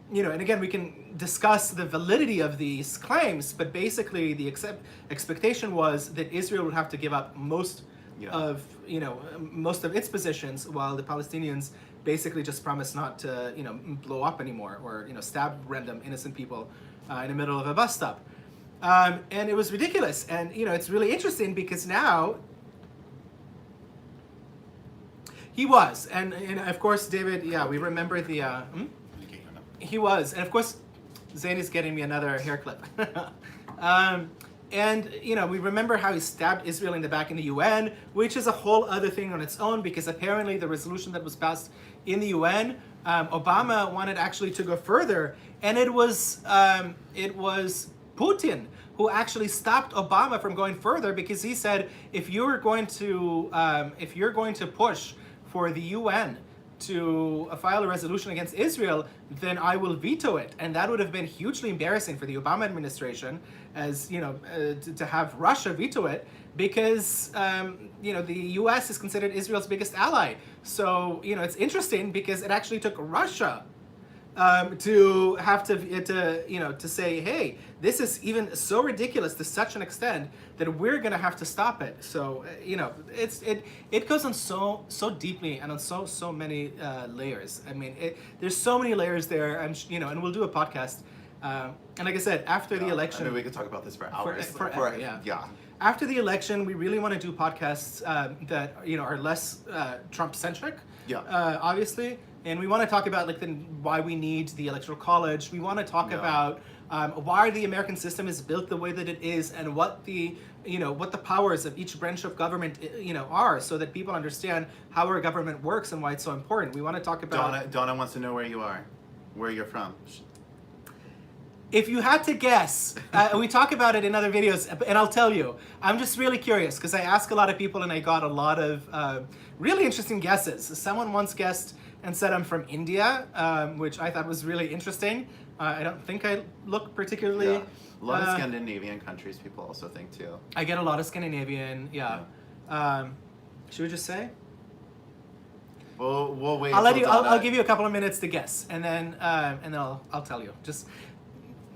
And again, we can discuss the validity of these claims, but basically the expectation was that Israel would have to give up most of its positions, while the Palestinians basically just promised not to, blow up anymore or, stab random innocent people in the middle of a bus stop. And it was ridiculous. And, it's really interesting because now he was. And of course, David, we remember the... He was. And of course, Zane is getting me another hair clip. And, we remember how he stabbed Israel in the back in the UN, which is a whole other thing on its own, because apparently the resolution that was passed in the UN, Obama wanted actually to go further. And it was Putin who actually stopped Obama from going further, because he said, if you're going to push for the UN to file a resolution against Israel, then I will veto it. And that would have been hugely embarrassing for the Obama administration, as to have Russia veto it, because the US is considered Israel's biggest ally. So it's interesting because it actually took Russia to have to say, hey, this is even so ridiculous to such an extent that we're gonna have to stop it. So it goes on so deeply and on so many layers. I mean, there's so many layers there, and we'll do a podcast. And like I said, after the election, I mean, we could talk about this for hours. Forever, yeah. After the election, we really want to do podcasts that are less Trump-centric. Yeah. Obviously. And we want to talk about why we need the Electoral College. We want to talk about why the American system is built the way that it is, and what the powers of each branch of government are, so that people understand how our government works and why it's so important. We want to talk about... Donna wants to know where you are, where you're from. If you had to guess, we talk about it in other videos, and I'll tell you. I'm just really curious, because I asked a lot of people and I got a lot of really interesting guesses. Someone once guessed and said I'm from India, which I thought was really interesting. I don't think I look particularly... Yeah. A lot of Scandinavian countries people also think too. I get a lot of Scandinavian, yeah. Should we just say? We'll wait. I'll give you a couple of minutes to guess, and then I'll tell you. Just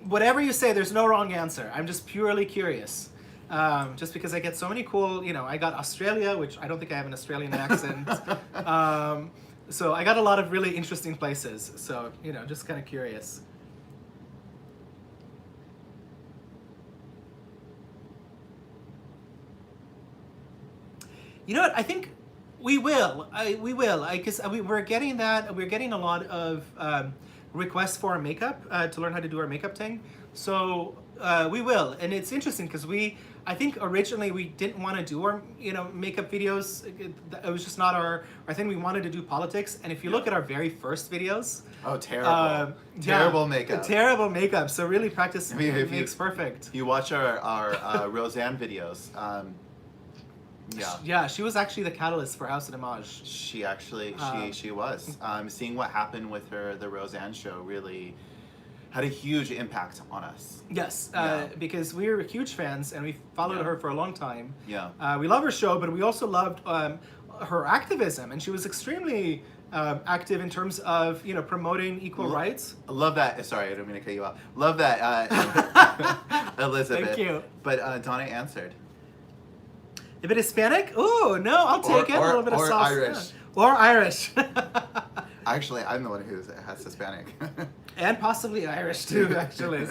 whatever you say, there's no wrong answer. I'm just purely curious. Just because I get so many cool, I got Australia, which I don't think I have an Australian accent. So I got a lot of really interesting places. So, just kind of curious. You know what? I think we will. We will. Because we're getting that. We're getting a lot of requests for our makeup to learn how to do our makeup thing. So we will. And it's interesting because I think originally we didn't want to do our makeup videos. It was just not our thing. We wanted to do politics. And if you look at our very first videos, terrible makeup. Terrible makeup. So really practice makes perfect. You watch our Roseanne videos. Yeah, she was actually the catalyst for House of DMaaj. She actually she was. Seeing what happened with the Roseanne show really had a huge impact on us. Yes, because we were huge fans and we followed her for a long time. Yeah. We love her show, but we also loved her activism, and she was extremely active in terms of promoting equal rights. I love that. Sorry, I don't mean to cut you off. Love that, Elizabeth. Thank you. But Donna answered. If it is Hispanic, oh no, I'll take it. A little bit of sauce. Irish. Or Irish. Actually, I'm the one who has Hispanic. And possibly Irish too, actually.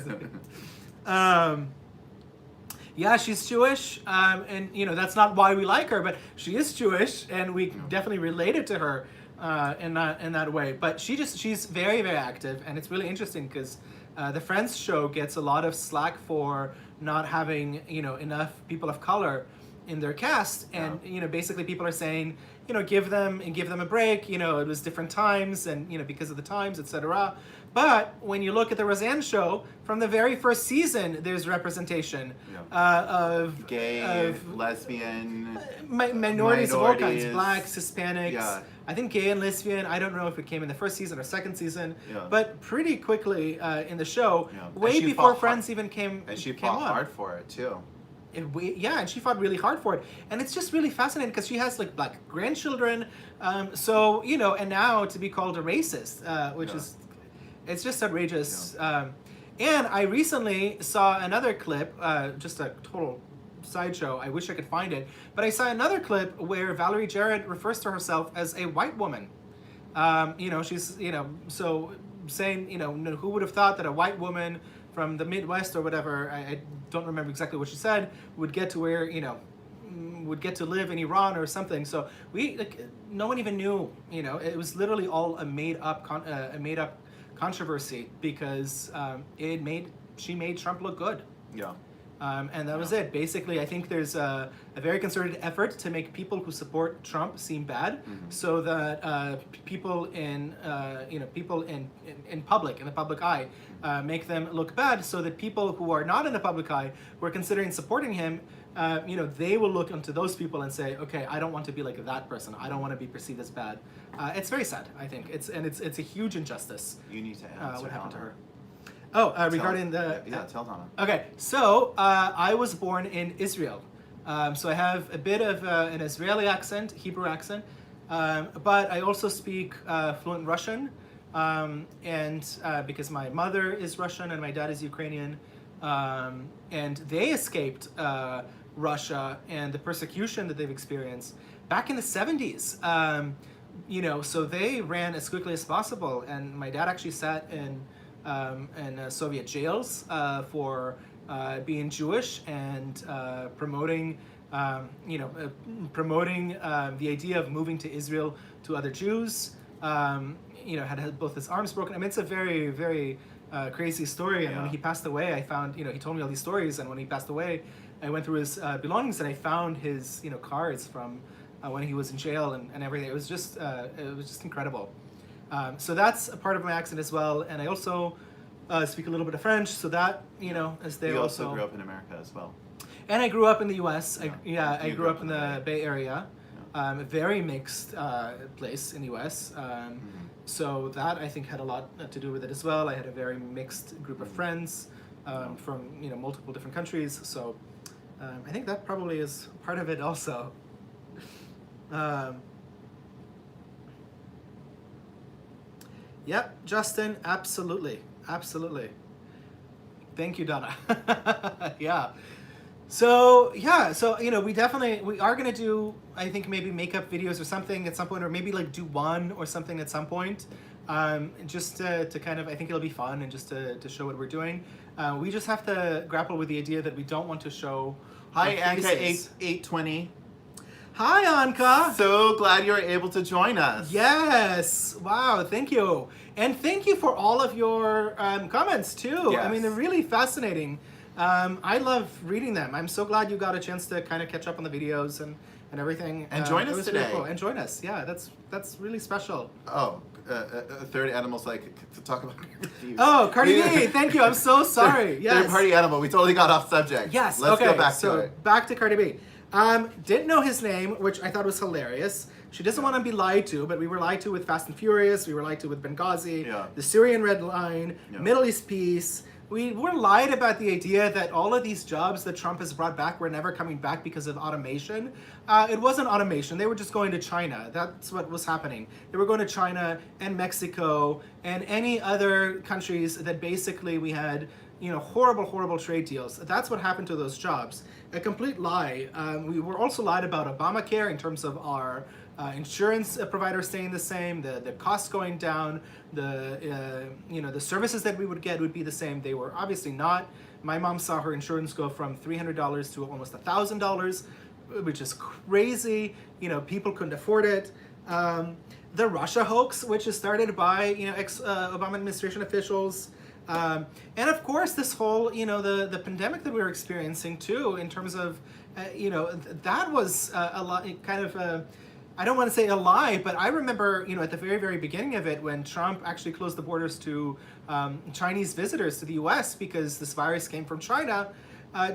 Yeah, she's Jewish, and that's not why we like her, but she is Jewish, and we definitely related to her in that way. But she's very, very active, and it's really interesting because The Friends show gets a lot of slack for not having, enough people of color in their cast, and basically people are saying, give them a break. It was different times, and because of the times, etc. But when you look at the Roseanne show, from the very first season, there's representation of gay, lesbian, minorities of all kinds, minorities. blacks, Hispanics. Yeah. I think gay and lesbian. I don't know if it came in the first season or second season, Yeah. but pretty quickly in the show, Yeah. And way she before fought Friends hard. even came. And she came fought on. hard for it too. And she fought really hard for it, and it's just really fascinating because she has like black grandchildren, so and now to be called a racist, which is, it's just outrageous. And I recently saw another clip, just a total sideshow. I wish I could find it, but I saw another clip where Valerie Jarrett refers to herself as a white woman. She's so saying who would have thought that a white woman from the Midwest or whatever, I don't remember exactly what she said, would get to where, would get to live in Iran or something. So no one even knew, it was literally all a made up controversy because she made Trump look good. Yeah. And that was it. Basically, I think there's a very concerted effort to make people who support Trump seem bad, so that people in public, in the public eye, make them look bad, so that people who are not in the public eye, who are considering supporting him, they will look into those people and say, okay, I don't want to be like that person. I don't want to be perceived as bad. It's very sad, I think. It's a huge injustice. You need to answer what happened to Donna. her. Oh, regarding the... Yeah, tell Donna. Okay, so I was born in Israel. So I have a bit of an Israeli accent, Hebrew accent, but I also speak fluent Russian, and because my mother is Russian and my dad is Ukrainian, and they escaped Russia and the persecution that they've experienced back in the 70s. So they ran as quickly as possible, and my dad actually sat in Soviet jails for being Jewish and promoting the idea of moving to Israel to other Jews. Had both his arms broken. I mean, it's a very, very crazy story. And when he passed away, I found, he told me all these stories. And when he passed away, I went through his belongings and I found his, cards from when he was in jail and everything. It was just incredible. So that's a part of my accent as well. And I also speak a little bit of French. So that, as they You also grew up in America as well. And I grew up in the U.S. I grew up in the the Bay Area. A very mixed place in the U.S. So that, I think, had a lot to do with it as well. I had a very mixed group of friends from, multiple different countries. So I think that probably is part of it also. Yep, Justin, absolutely. Absolutely. Thank you, Donna. Yeah. So we are gonna do, I think, maybe makeup videos or something at some point, or maybe like do one or something at some point, just to kind of, I think it'll be fun and just to show what we're doing. We just have to grapple with the idea that we don't want to show. Hi, our Anka faces. 820. Hi, Anka. So glad you're able to join us. Yes. Wow. Thank you. And thank you for all of your comments too. Yes. I mean, they're really fascinating. I love reading them. I'm so glad you got a chance to kind of catch up on the videos and everything. And join us it was today. Really cool. And join us. Yeah, that's really special. Oh, third animal's like to talk about. Oh, Cardi B. Thank you. I'm so sorry. Yes. Third party animal. We totally got off subject. Yes. Let's okay. go back to it. Back to Cardi B. Didn't know his name, which I thought was hilarious. She doesn't want to be lied to, but we were lied to with Fast and Furious. We were lied to with Benghazi, the Syrian Red Line, Middle East Peace. We were lied about the idea that all of these jobs that Trump has brought back were never coming back because of automation. It wasn't automation. They were just going to China. That's what was happening. They were going to China and Mexico and any other countries that basically we had, horrible, horrible trade deals. That's what happened to those jobs. A complete lie. We were also lied about Obamacare in terms of our insurance provider staying the same, the costs going down, the services that we would get would be the same. They were obviously not. My mom saw her insurance go from $300 to almost $1,000, which is crazy. People couldn't afford it. The Russia hoax, which is started by ex-Obama administration officials. And of course, this whole, the pandemic that we were experiencing too, in terms of, that was a lot, kind of, I don't want to say a lie, but I remember, at the very, very beginning of it, when Trump actually closed the borders to Chinese visitors to the U.S. because this virus came from China,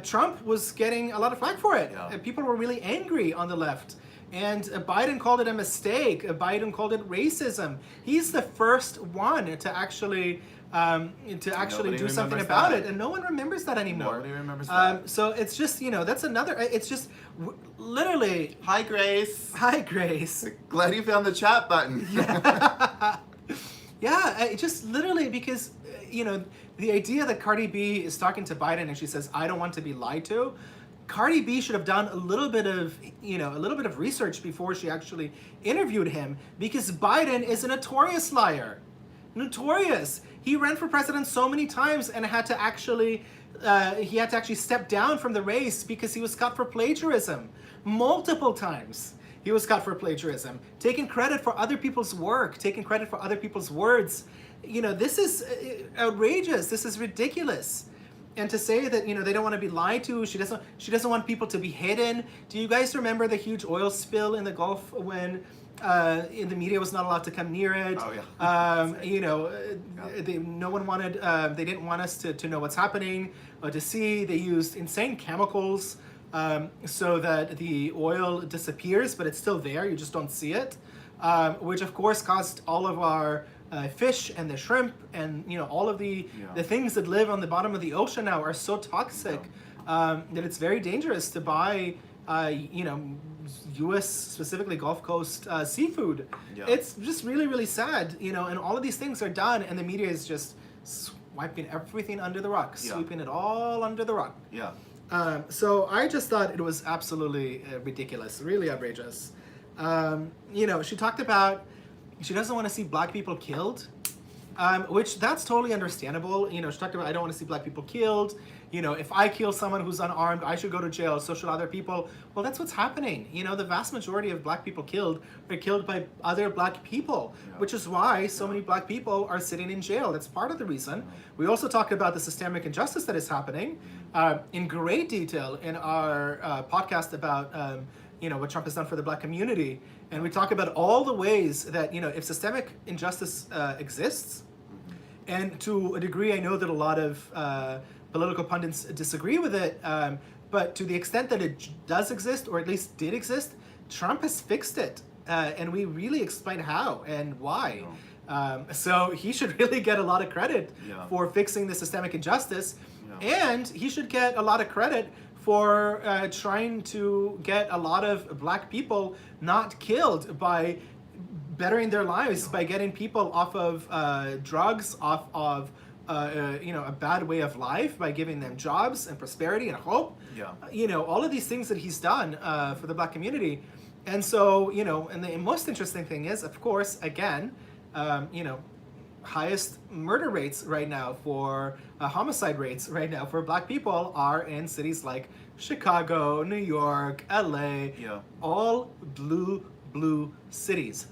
Trump was getting a lot of flack for it. Yeah. And people were really angry on the left. And Biden called it a mistake. Biden called it racism. He's the first one to actually do something about it, and no one remembers that anymore. Nobody remembers that. So it's just, that's another. It's just literally. Hi, Grace. Hi, Grace. Glad you found the chat button. Yeah, just literally because the idea that Cardi B is talking to Biden and she says, "I don't want to be lied to." Cardi B should have done a little bit of research before she actually interviewed him, because Biden is a notorious liar. Notorious. He ran for president so many times and had to actually step down from the race because he was caught for plagiarism. Multiple times he was caught for plagiarism. Taking credit for other people's work, taking credit for other people's words. This is outrageous. This is ridiculous. And to say that they don't want to be lied to, she doesn't want people to be hidden. Do you guys remember the huge oil spill in the Gulf when the media was not allowed to come near it? Oh yeah. No one wanted. They didn't want us to know what's happening, to see. They used insane chemicals so that the oil disappears, but it's still there. You just don't see it, which of course caused all of our fish and the shrimp and all of the things that live on the bottom of the ocean now are so toxic that it's very dangerous to buy U.S. specifically Gulf Coast seafood. Yeah. It's just really, really sad, and all of these things are done and the media is just swiping everything under the rug, sweeping it all under the rug. Yeah. So I just thought it was absolutely ridiculous, really outrageous. She talked about she doesn't want to see black people killed, which that's totally understandable. She talked about, I don't want to see black people killed. If I kill someone who's unarmed, I should go to jail. So should other people. Well, that's what's happening. The vast majority of black people killed are killed by other black people, which is why so many black people are sitting in jail. That's part of the reason. We also talk about the systemic injustice that is happening in great detail in our podcast about what Trump has done for the black community. And we talk about all the ways that, if systemic injustice exists, and to a degree I know that a lot of political pundits disagree with it, but to the extent that it does exist, or at least did exist, Trump has fixed it. And we really explain how and why. So he should really get a lot of credit for fixing the systemic injustice. And he should get a lot of credit for trying to get a lot of black people not killed by bettering their lives, by getting people off of drugs, off of a bad way of life, by giving them jobs and prosperity and hope. All of these things that he's done for the black community. And so, and the most interesting thing is, of course, again, highest murder rates right now for homicide rates right now for black people are in cities like Chicago, New York, LA, all blue cities.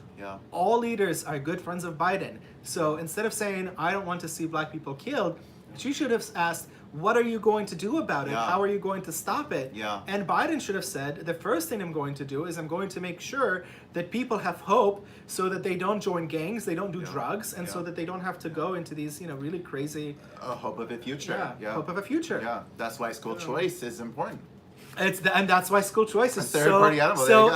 All leaders are good friends of Biden. So instead of saying, I don't want to see black people killed, she should have asked, what are you going to do about it? How are you going to stop it? And Biden should have said, the first thing I'm going to do is I'm going to make sure that people have hope so that they don't join gangs, they don't do drugs, and so that they don't have to go into these, really crazy... hope of a future. Hope of a future. That's why school choice is important. And that's why school choice is so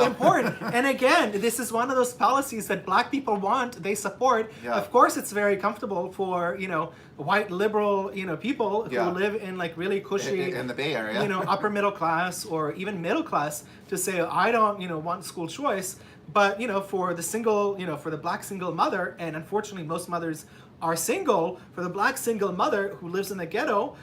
important. And again, this is one of those policies that black people want, they support. Of course, it's very comfortable for white liberal people who live in like really cushy in the Bay Area, upper middle class or even middle class to say, I don't want school choice. But for the single for the black single mother, and unfortunately most mothers are single, for the black single mother who lives in the ghetto,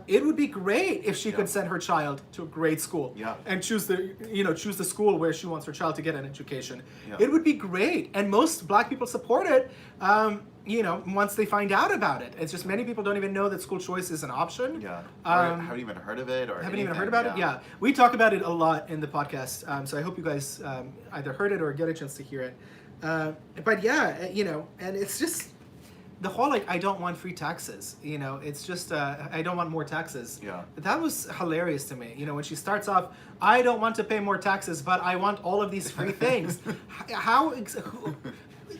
it would be great if she could send her child to a great school and choose the school where she wants her child to get an education. It would be great, and most black people support it. Once they find out about it, it's just many people don't even know that school choice is an option. Haven't even heard of it, or haven't even heard about it. We talk about it a lot in the podcast, so I hope you guys either heard it or get a chance to hear it. And it's just the whole like I don't want free taxes, you know, it's just I don't want more taxes. Yeah. That was hilarious to me. You know, when she starts off, I don't want to pay more taxes, but I want all of these free things.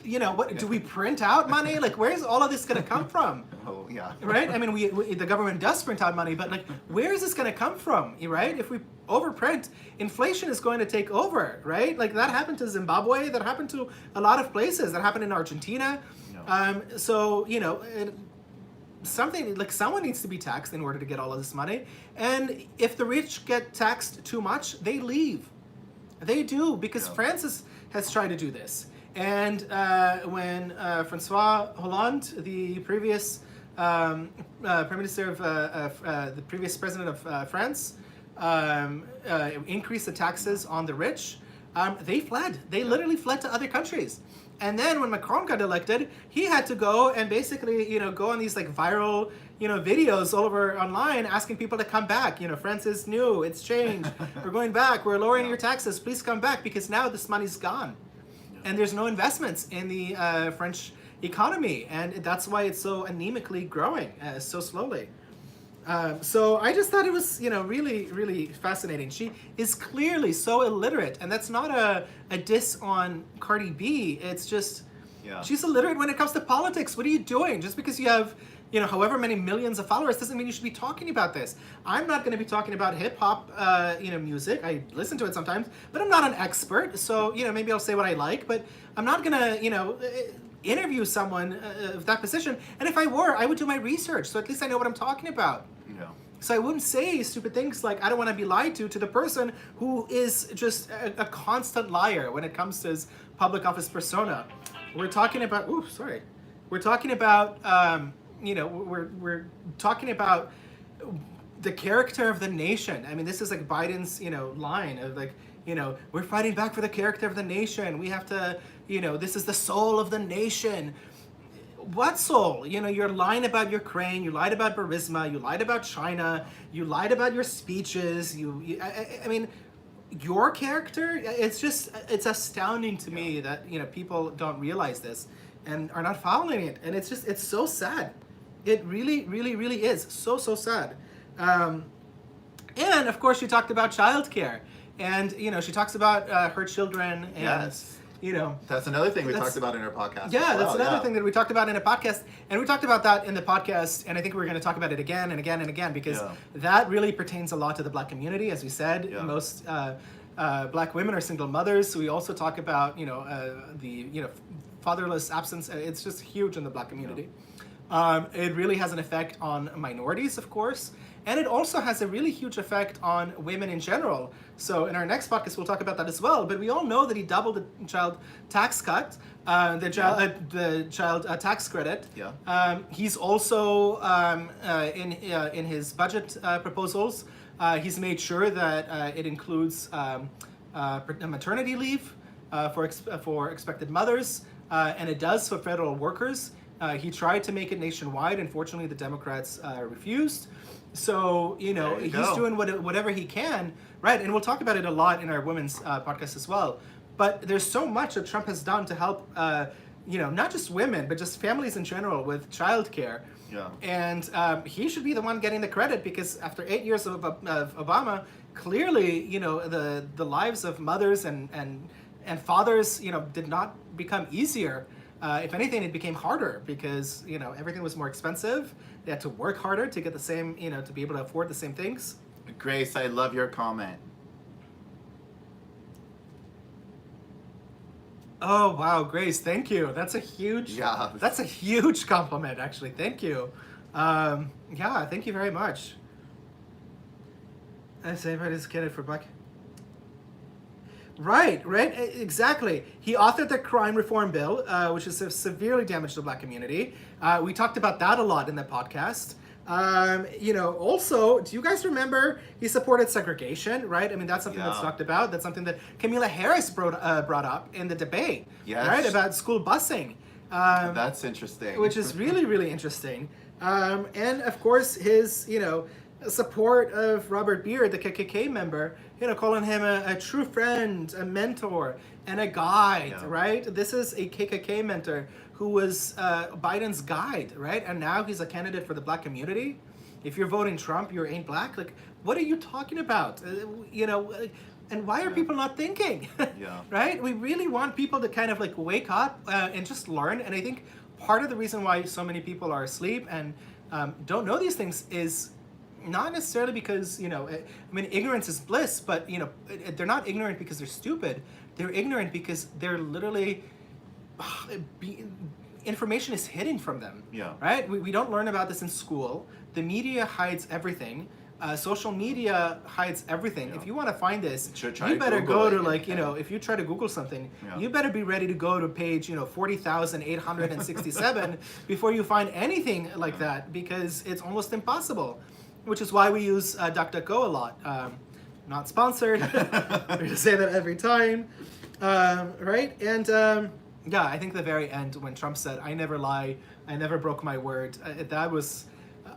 You know, what do we print out money? Like, where's all of this going to come from? Oh, yeah. Right? I mean, the government does print out money, but like, where is this going to come from? Right? If we overprint, inflation is going to take over, right? Like that happened to Zimbabwe, that happened to a lot of places, that happened in Argentina. Yeah. So, you know, something like someone needs to be taxed in order to get all of this money. And if the rich get taxed too much, they leave. They do, because France has tried to do this. And when Francois Hollande, the previous prime minister of the previous president of France, increased the taxes on the rich, they fled. They literally fled to other countries. And then when Macron got elected, he had to go and basically, you know, go on these like viral, you know, videos all over online asking people to come back. You know, France is new, it's changed, we're going back, we're lowering your taxes, please come back, because now this money's gone. And there's no investments in the French economy, and that's why it's so anemically growing so slowly. So I just thought it was, you know, really, really fascinating. She is clearly so illiterate, and that's not a diss on Cardi B. It's just, she's illiterate when it comes to politics. What are you doing? Just because you have, you know, however many millions of followers doesn't mean you should be talking about this. I'm not going to be talking about hip hop, you know, music. I listen to it sometimes, but I'm not an expert. So, you know, maybe I'll say what I like, but I'm not going to, you know, interview someone of that position. And if I were, I would do my research. So at least I know what I'm talking about. Yeah. So I wouldn't say stupid things like, I don't want to be lied to the person who is just a constant liar when it comes to his public office persona. We're talking about, we're talking about, you know, we're talking about the character of the nation. I mean, this is like Biden's, you know, line of like, you know, we're fighting back for the character of the nation. We have to, you know, this is the soul of the nation. What soul? You know, you're lying about Ukraine, you lied about Burisma, you lied about China, you lied about your speeches. I mean, your character, it's just, it's astounding to me that, you know, people don't realize this and are not following it. And it's just, it's so sad. It really, really, really is so sad. And of course, she talked about childcare, and you know, she talks about her children, and you know, that's another thing we talked about in our podcast. Yeah, that's another thing that we talked about in a podcast, and we talked about that in the podcast, and I think we're going to talk about it again and again and again, because that really pertains a lot to the Black community. As we said, most Black women are single mothers. So we also talk about, you know, the, you know, fatherless absence. It's just huge in the Black community. It really has an effect on minorities, of course, and it also has a really huge effect on women in general. So in our next podcast, we'll talk about that as well. But we all know that he doubled the child tax cut, the child tax credit. Yeah. He's also in his budget proposals, he's made sure that it includes maternity leave for expected mothers, and it does for federal workers. He tried to make it nationwide. Unfortunately, the Democrats refused. So, you know, he's doing whatever he can, right? And we'll talk about it a lot in our women's podcast as well. But there's so much that Trump has done to help, you know, not just women, but just families in general with childcare. Yeah. And he should be the one getting the credit, because after 8 years of Obama, clearly, you know, the lives of mothers and fathers, you know, did not become easier. If anything, it became harder, because, you know, everything was more expensive. They had to work harder to get the same, you know, to be able to afford the same things. Grace, I love your comment. Oh, wow, Grace, thank you. That's a huge, that's a huge compliment, actually. Thank you. Yeah, thank you very much. I say everybody's candidate for Black. Right, exactly. He authored the crime reform bill, which has severely damaged the Black community. We talked about that a lot in the podcast. You know, also, do you guys remember he supported segregation, right? I mean, that's something that's talked about. That's something that Kamala Harris brought up in the debate, right, about school busing. That's interesting. Which is really, really interesting. And of course, his, you know, support of Robert Beard, the KKK member, calling him a true friend, a mentor, and a guide, right? This is a KKK mentor who was Biden's guide, right? And now he's a candidate for the black community. If you're voting Trump, you ain't black. Like, what are you talking about? And why are people not thinking? Right? We really want people to kind of like wake up and just learn. And I think part of the reason why so many people are asleep and don't know these things is not necessarily because, ignorance is bliss, but, they're not ignorant because they're stupid. They're ignorant because they're literally, information is hidden from them. Right? We don't learn about this in school. The media hides everything. Social media hides everything. If you want to find this, you better go to if you try to Google something, you better be ready to go to page 40,867 before you find anything like that, because it's almost impossible. Which is why we use DuckDuckGo a lot. Not sponsored. We just say that every time, right? And I think the very end when Trump said, "I never lie, I never broke my word," that was.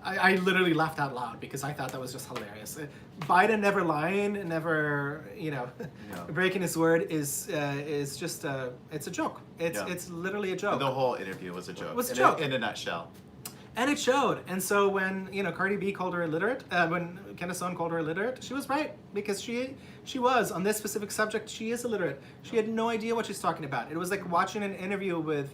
I literally laughed out loud because I thought that was just hilarious. Biden never lying, never, breaking his word is just it's a joke. It's literally a joke. The whole interview was a joke. It was a joke in a nutshell. And it showed. And so when Cardi B called her illiterate, when Candace Owens called her illiterate, she was right, because she was on this specific subject. She is illiterate. She had no idea what she's talking about. It was like watching an interview with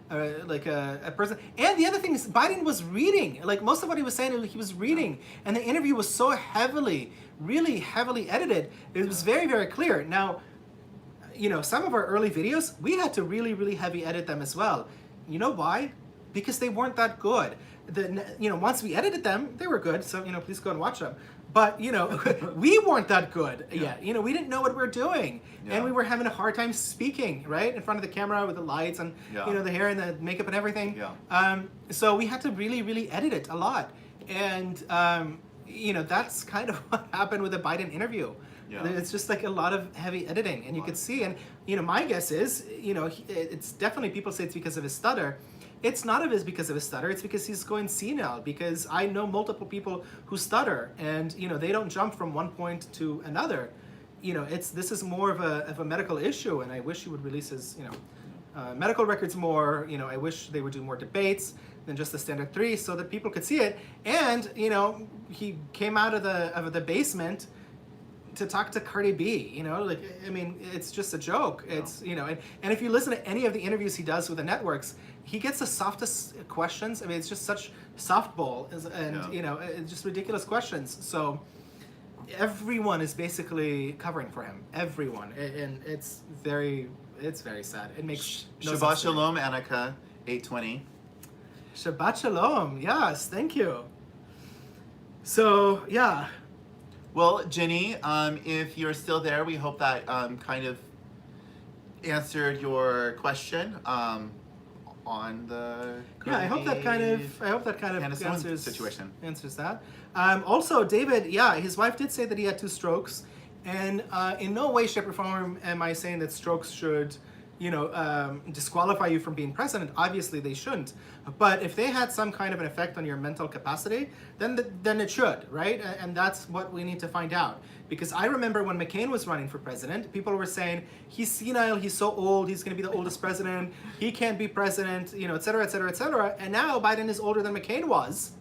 like a person. And the other thing is, Biden was reading. Like most of what he was saying, he was reading, and the interview was so really heavily edited. It was very, very clear. Now, some of our early videos, we had to really heavy edit them as well. You know why? Because they weren't that good. Once we edited them, they were good. So please go and watch them. But we weren't that good yet. We didn't know what we were doing, and we were having a hard time speaking right in front of the camera with the lights and the hair and the makeup and everything. So we had to really edit it a lot, and that's kind of what happened with the Biden interview. It's just like a lot of heavy editing, and you could see. And my guess is it's definitely, people say it's because of his stutter. It's not because of his stutter. It's because he's going senile. Because I know multiple people who stutter, and they don't jump from one point to another. This is more of a medical issue, and I wish he would release his medical records more. I wish they would do more debates than just the standard 3, so that people could see it. And he came out of the basement to talk to Cardi B, it's just a joke. It's, and if you listen to any of the interviews he does with the networks, he gets the softest questions. It's just such softball, and it's just ridiculous questions. So everyone is basically covering for him. Everyone, and it's very sad. It makes no Shabbat sense. Shalom, Annika, 820. Shabbat Shalom. Yes, thank you. So yeah. Well, Jenny, if you're still there, we hope that kind of answered your question on the I hope that kind of Candace Owens situation. Answers that. Also, David, his wife did say that he had 2 strokes, and in no way, shape, or form am I saying that strokes should disqualify you from being president. Obviously, they shouldn't. But if they had some kind of an effect on your mental capacity, then it should, right? And that's what we need to find out. Because I remember when McCain was running for president, people were saying, he's senile, he's so old, he's going to be the oldest president, he can't be president, et cetera, et cetera, et cetera. And now Biden is older than McCain was,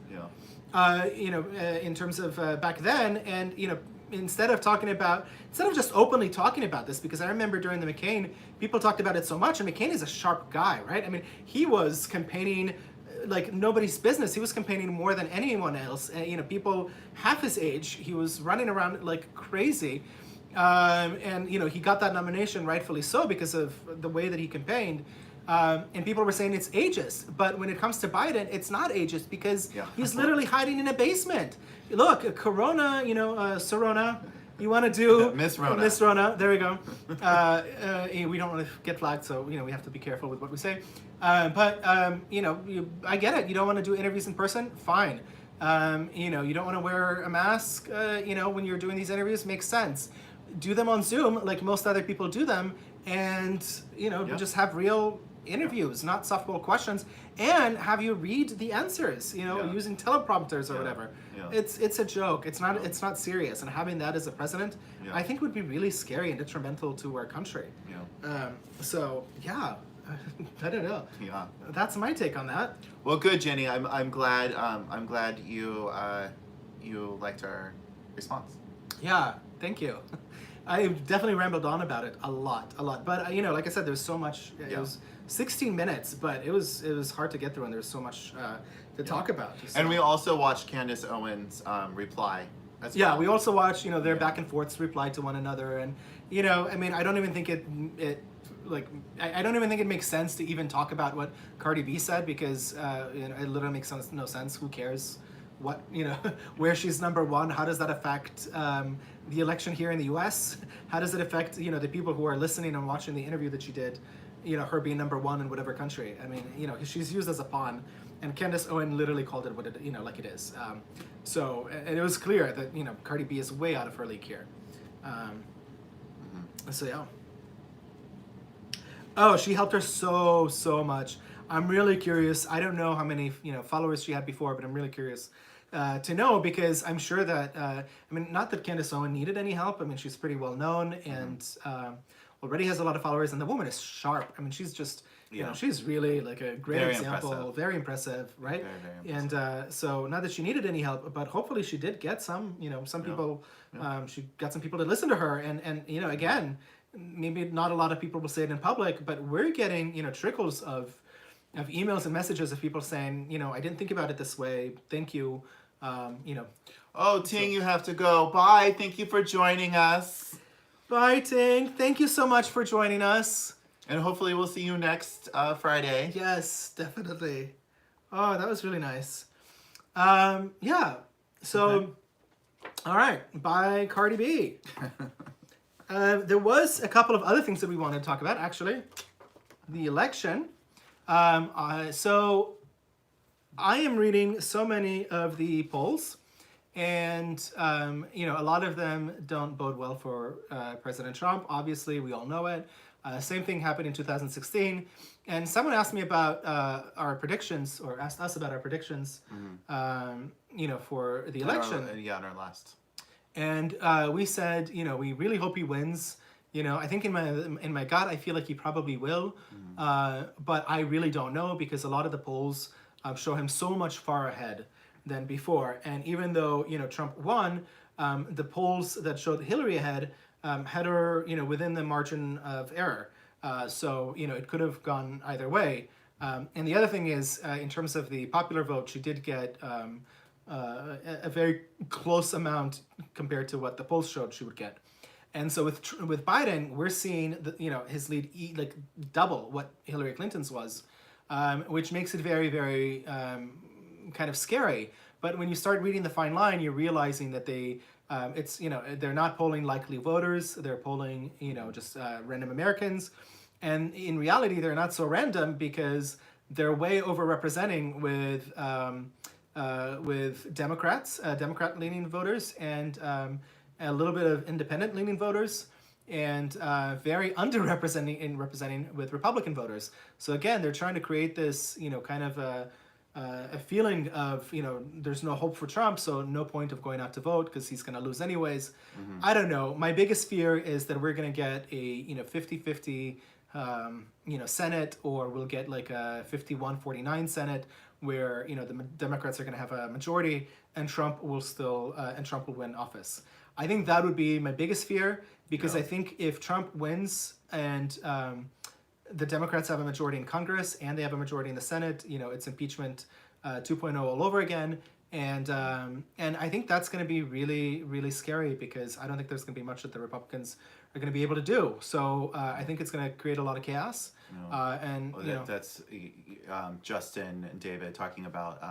in terms of back then. And, instead of just openly talking about this, because I remember during the McCain, people talked about it so much, and McCain is a sharp guy, right? He was campaigning like nobody's business. He was campaigning more than anyone else. And, people half his age, he was running around like crazy. And, he got that nomination, rightfully so, because of the way that he campaigned. And people were saying it's ageist. But when it comes to Biden, it's not ageist, because he's literally hiding in a basement. Look, Corona, Sorona, you want to do... Miss Rona. Miss Rona, there we go. We don't want to get flagged, so, we have to be careful with what we say. But I get it. You don't want to do interviews in person? Fine. You don't want to wear a mask, when you're doing these interviews? Makes sense. Do them on Zoom like most other people do them, and Yeah. just have real interviews, not softball questions, and have you read the answers, Yeah. using teleprompters or Yeah. whatever. Yeah. It's a joke. It's not serious, and having that as a president, Yeah. I think would be really scary and detrimental to our country. Yeah. So yeah, I don't know. Yeah. That's my take on that. Well, good, Jenny. I'm glad. I'm glad you you liked our response. Yeah, thank you. I definitely rambled on about it a lot. But like I said, there's so much. It Yeah. was 16 minutes, but it was hard to get through, and there's so much to talk about. So. And we also watched Candace Owens reply as Yeah, well. we also watched, their Yeah. back and forths reply to one another, and I mean, I don't even think I don't even think it makes sense to even talk about what Cardi B said, because it literally makes no sense. Who cares what where she's number one? How does that affect the election here in the U.S.? How does it affect the people who are listening and watching the interview that she did? Her being number one in whatever country. I mean, she's used as a pawn, and Candace Owens literally called it what it like it is. So and it was clear that Cardi B is way out of her league here. So yeah. Oh, she helped her so much. I'm really curious. I don't know how many followers she had before, but I'm really curious to know, because I'm sure that I mean, not that Candace Owens needed any help. I mean, she's pretty well known and already has a lot of followers, and the woman is sharp. I mean, she's just she's really like a great Very example, impressive. very impressive, right? Very And so not that she needed any help, but hopefully she did get some. Some people. She got some people to listen to her, and again, maybe not a lot of people will say it in public, but we're getting trickles of emails and messages of people saying, I didn't think about it this way. Thank you. Oh, Ting, you have to go. Bye. Thank you for joining us. Bye, Ting. Thank you so much for joining us. And hopefully we'll see you next Friday. Yes, definitely. Oh, that was really nice. Yeah. So, all right. Bye, Cardi B. There was a couple of other things that we wanted to talk about, actually. The election. So I am reading so many of the polls, and a lot of them don't bode well for President Trump. Obviously, we all know it. Same thing happened in 2016. And someone asked me about our predictions, or asked us about our predictions, for the election. On our last. And we said, we really hope he wins. I think in my gut, I feel like he probably will. But I really don't know, because a lot of the polls show him so much far ahead than before. And even though, Trump won, the polls that showed Hillary ahead had her, within the margin of error. So, it could have gone either way. And the other thing is, in terms of the popular vote, she did get a very close amount compared to what the polls showed she would get. And so with Biden, we're seeing his lead like double what Hillary Clinton's was, which makes it very, very kind of scary. But when you start reading the fine line, you're realizing that they're not polling likely voters, they're polling just random Americans, and in reality they're not so random, because they're way overrepresenting with Democrats, Democrat-leaning voters, and a little bit of independent-leaning voters, and very underrepresenting representing with Republican voters. So again, they're trying to create this, kind of a feeling of, there's no hope for Trump, so no point of going out to vote because he's going to lose anyways. I don't know. My biggest fear is that we're going to get a 50-50 Senate, or we'll get like a 51-49 Senate, where the Democrats are going to have a majority, and Trump will win office. I think that would be my biggest fear, because I think if Trump wins and the Democrats have a majority in Congress and they have a majority in the Senate, it's impeachment 2.0 all over again. And I think that's going to be really, really scary, because I don't think there's going to be much that the Republicans are going to be able to do. So I think it's going to create a lot of chaos. That's Justin and David talking about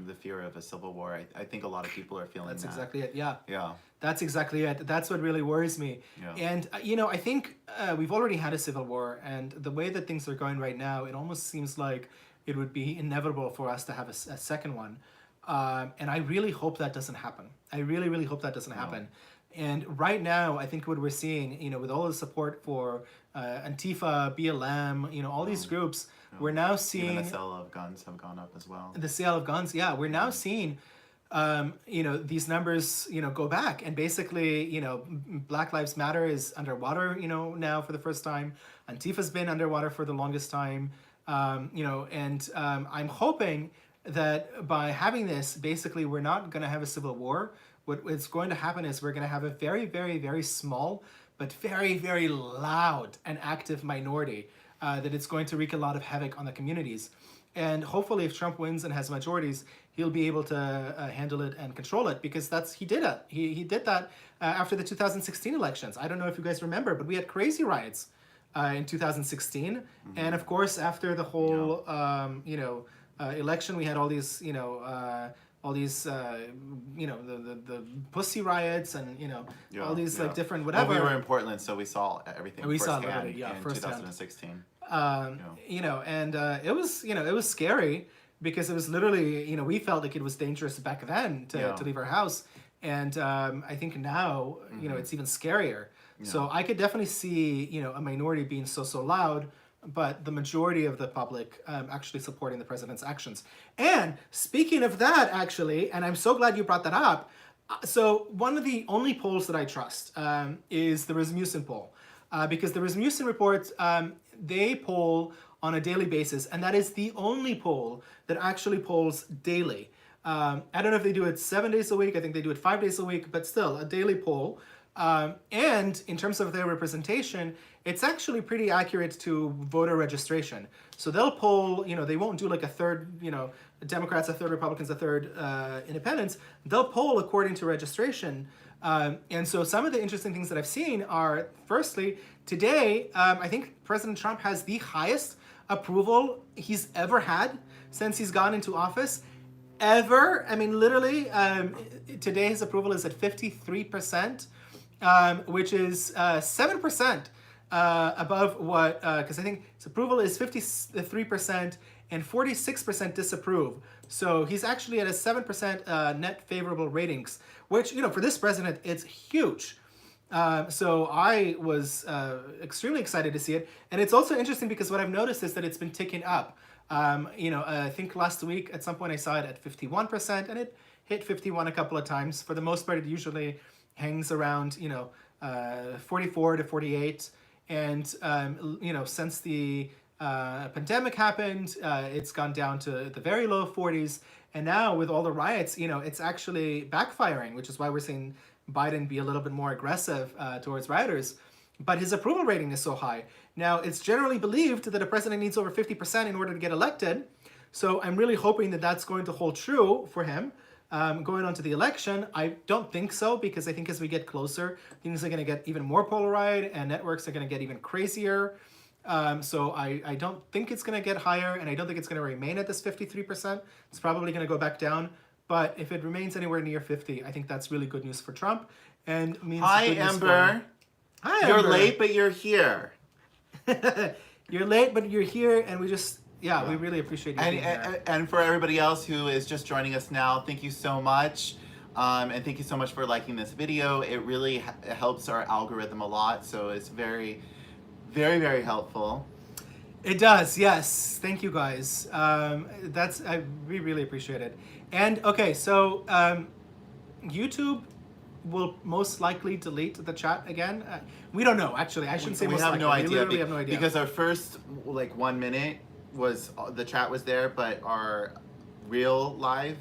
the fear of a civil war. I think a lot of people are feeling that's that. exactly it. Yeah. Yeah. That's exactly it. That's what really worries me. Yeah. And, I think we've already had a civil war, and the way that things are going right now, it almost seems like it would be inevitable for us to have a second one. And I really hope that doesn't happen. I really, really hope that doesn't happen. And right now, I think what we're seeing, with all the support for Antifa, BLM, all these groups. We're now seeing even the sale of guns have gone up as well. The sale of guns, yeah. We're now seeing, these numbers, go back, and basically, Black Lives Matter is underwater, now for the first time. Antifa's been underwater for the longest time, and I'm hoping that by having this, basically, we're not going to have a civil war. What's going to happen is we're going to have a very, very, very small, but very, very loud and active minority that it's going to wreak a lot of havoc on the communities. And hopefully if Trump wins and has majorities, he'll be able to handle it and control it, because he did it. He did that after the 2016 elections. I don't know if you guys remember, but we had crazy riots in 2016. Mm-hmm. And of course, after the whole, election, we had all these, the pussy riots and, all these like different whatever. Well, we were in Portland, so we saw everything we firsthand saw literally, in firsthand. 2016. It was scary, because it was literally, we felt like it was dangerous back then to leave our house. And I think now, it's even scarier. Yeah. So I could definitely see, a minority being so loud, but the majority of the public actually supporting the president's actions. And speaking of that, actually, and I'm so glad you brought that up, so one of the only polls that I trust is the Rasmussen poll. Because the Rasmussen report, they poll on a daily basis, and that is the only poll that actually polls daily. I don't know if they do it 7 days a week, I think they do it 5 days a week, but still, a daily poll. And in terms of their representation, it's actually pretty accurate to voter registration. So they'll poll, they won't do like a third, Democrats, a third Republicans, a third Independents. They'll poll according to registration. And so some of the interesting things that I've seen are, firstly, today, I think President Trump has the highest approval he's ever had since he's gone into office. Ever. I mean, literally, today his approval is at 53%, which is 7% above what, because I think his approval is 53% and 46% disapprove. So he's actually at a 7% net favorable ratings, which, for this president, it's huge. So I was extremely excited to see it. And it's also interesting because what I've noticed is that it's been ticking up. I think last week at some point I saw it at 51%, and it hit 51 a couple of times. For the most part, it usually hangs around, 44 to 48. And, since the pandemic happened, it's gone down to the very low 40s. And now with all the riots, it's actually backfiring, which is why we're seeing Biden be a little bit more aggressive towards rioters. But his approval rating is so high. Now, it's generally believed that a president needs over 50% in order to get elected. So I'm really hoping that that's going to hold true for him going on to the election. I don't think so, because I think as we get closer, things are going to get even more polarized and networks are going to get even crazier. So I don't think it's going to get higher, and I don't think it's going to remain at this 53%. It's probably going to go back down. But if it remains anywhere near 50, I think that's really good news for Trump. And means Hi, Amber. Hi, Amber. You're late, but you're here. You're late, but you're here, and we just, we really appreciate you being here. And for everybody else who is just joining us now, thank you so much. And thank you so much for liking this video. It really helps our algorithm a lot, so it's very, very, very helpful. It does, yes. Thank you, guys. We really appreciate it. And okay, so YouTube will most likely delete the chat again. We don't know, actually. I shouldn't say most likely. We literally have no idea. Because our first 1 minute was the chat was there, but our real live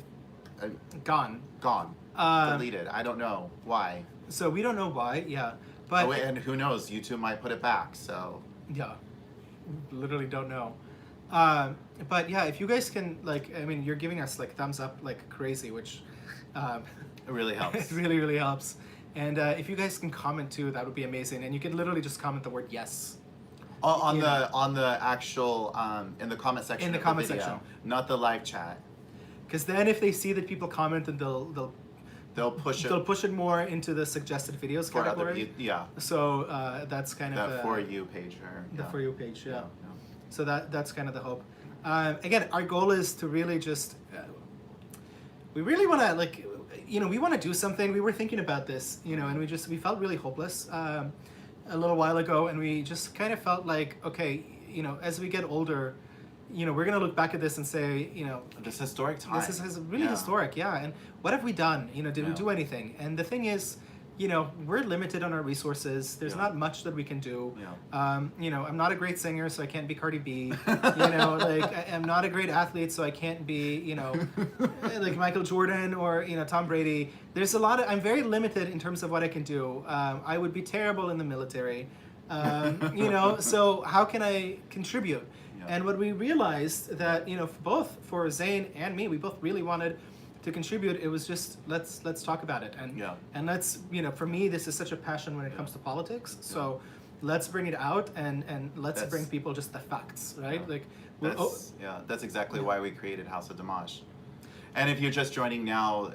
gone. Deleted. I don't know why. So we don't know why. Yeah, but and who knows? YouTube might put it back. So yeah, literally don't know. But yeah, if you guys can, you're giving us thumbs up like crazy, which it really helps. It really, really helps. And if you guys can comment too, that would be amazing. And you can literally just comment the word yes. On the actual in the comment section. In the comment section, not the live chat. Because then if they see that people comment, then they'll push it more into the suggested videos category. So that's kind of the For You page. The For You page, yeah. So that's kind of the hope. Again, our goal is to really just, we really want to we want to do something. We were thinking about this, and we felt really hopeless. a little while ago, and we just kind of felt like, okay, as we get older, we're gonna look back at this and say, This historic time. this is really historic, yeah. And what have we done? Did we do anything? And the thing is, we're limited on our resources. There's not much that we can do. I'm not a great singer, so I can't be Cardi B. I'm not a great athlete, so I can't be, like Michael Jordan or, Tom Brady. There's a lot of, I'm very limited in terms of what I can do. I would be terrible in the military. So how can I contribute? And what we realized that, both for Zane and me, we both really wanted to contribute. It was just, let's talk about it. And let's, for me, this is such a passion when it comes to politics. So let's bring it out and let's bring people just the facts, right? That's exactly why we created House of DMaaj. And if you're just joining now,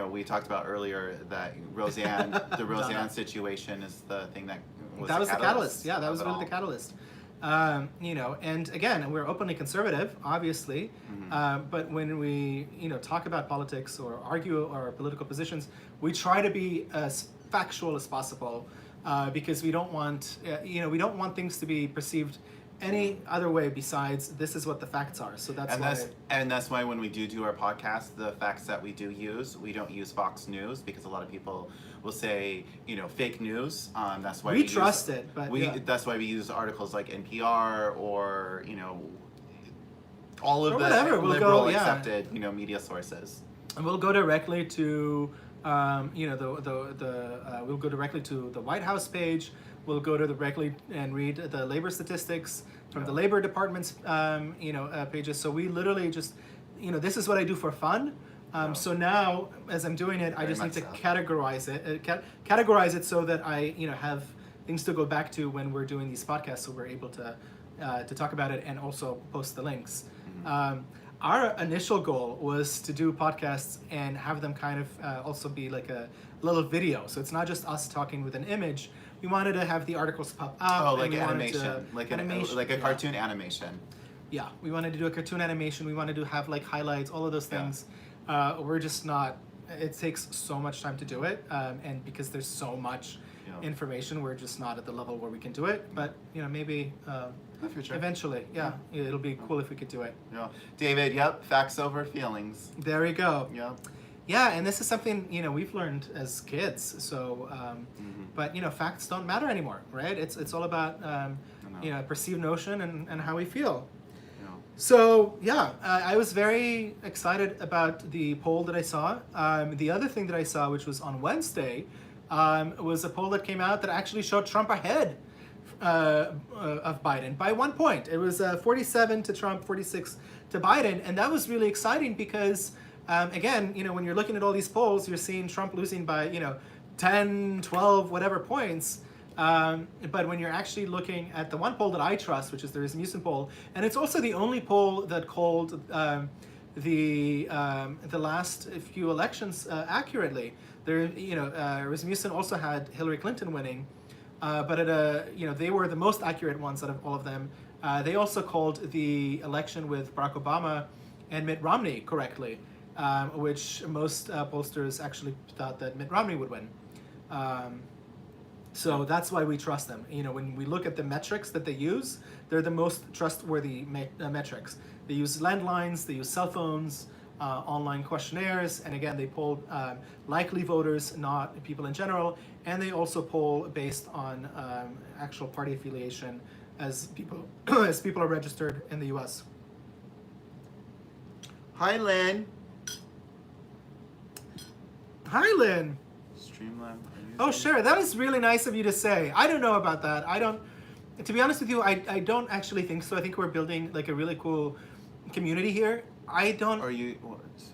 we talked about earlier that the Roseanne situation is the thing that was the catalyst. Yeah, that was really the catalyst. And again, we're openly conservative, obviously, but when we, talk about politics or argue our political positions, we try to be as factual as possible, because we don't want, things to be perceived any other way besides this is what the facts are. So that's why when we do our podcast, the facts that we do use, we don't use Fox News, because a lot of people will say, fake news. That's why we trust it, but that's why we use articles like NPR or all of the liberal accepted media sources. And we'll go directly to we'll go directly to the White House page. We'll go to directly and read the labor statistics from the Labor Department's pages. So we literally just, this is what I do for fun. So now, as I'm doing it, I just need to categorize it so that I, have things to go back to when we're doing these podcasts, so we're able to talk about it and also post the links. Our initial goal was to do podcasts and have them kind of also be like a little video. So it's not just us talking with an image. We wanted to have the articles pop up. Oh, like animation, like a cartoon animation. Yeah, we wanted to do a cartoon animation. We wanted to have like highlights, all of those things. We're just not. It takes so much time to do it, and because there's so much information, we're just not at the level where we can do it. But maybe eventually, it'll be cool if we could do it. Yeah, David. Yep, facts over feelings. There we go. Yeah. Yeah, and this is something we've learned as kids. So, but facts don't matter anymore, right? It's all about perceived notion and how we feel. Yeah. So I was very excited about the poll that I saw. The other thing that I saw, which was on Wednesday, was a poll that came out that actually showed Trump ahead of Biden by 1 point. It was 47 to Trump, 46 to Biden, and that was really exciting because. Again, when you're looking at all these polls, you're seeing Trump losing by, 10, 12, whatever points. But when you're actually looking at the one poll that I trust, which is the Rasmussen poll, and it's also the only poll that called the last few elections accurately. Rasmussen also had Hillary Clinton winning, but they were the most accurate ones out of all of them. They also called the election with Barack Obama and Mitt Romney correctly. Which most pollsters actually thought that Mitt Romney would win. So that's why we trust them. When we look at the metrics that they use, they're the most trustworthy metrics. They use landlines, they use cell phones, online questionnaires, and again, they poll likely voters, not people in general, and they also poll based on actual party affiliation as people are registered in the U.S. Hi, Lynn. Hi, Lynn. Streamline. Oh, sure. That is really nice of you to say. I don't know about that. To be honest with you, I don't actually think so. I think we're building like a really cool community here. I don't. Are you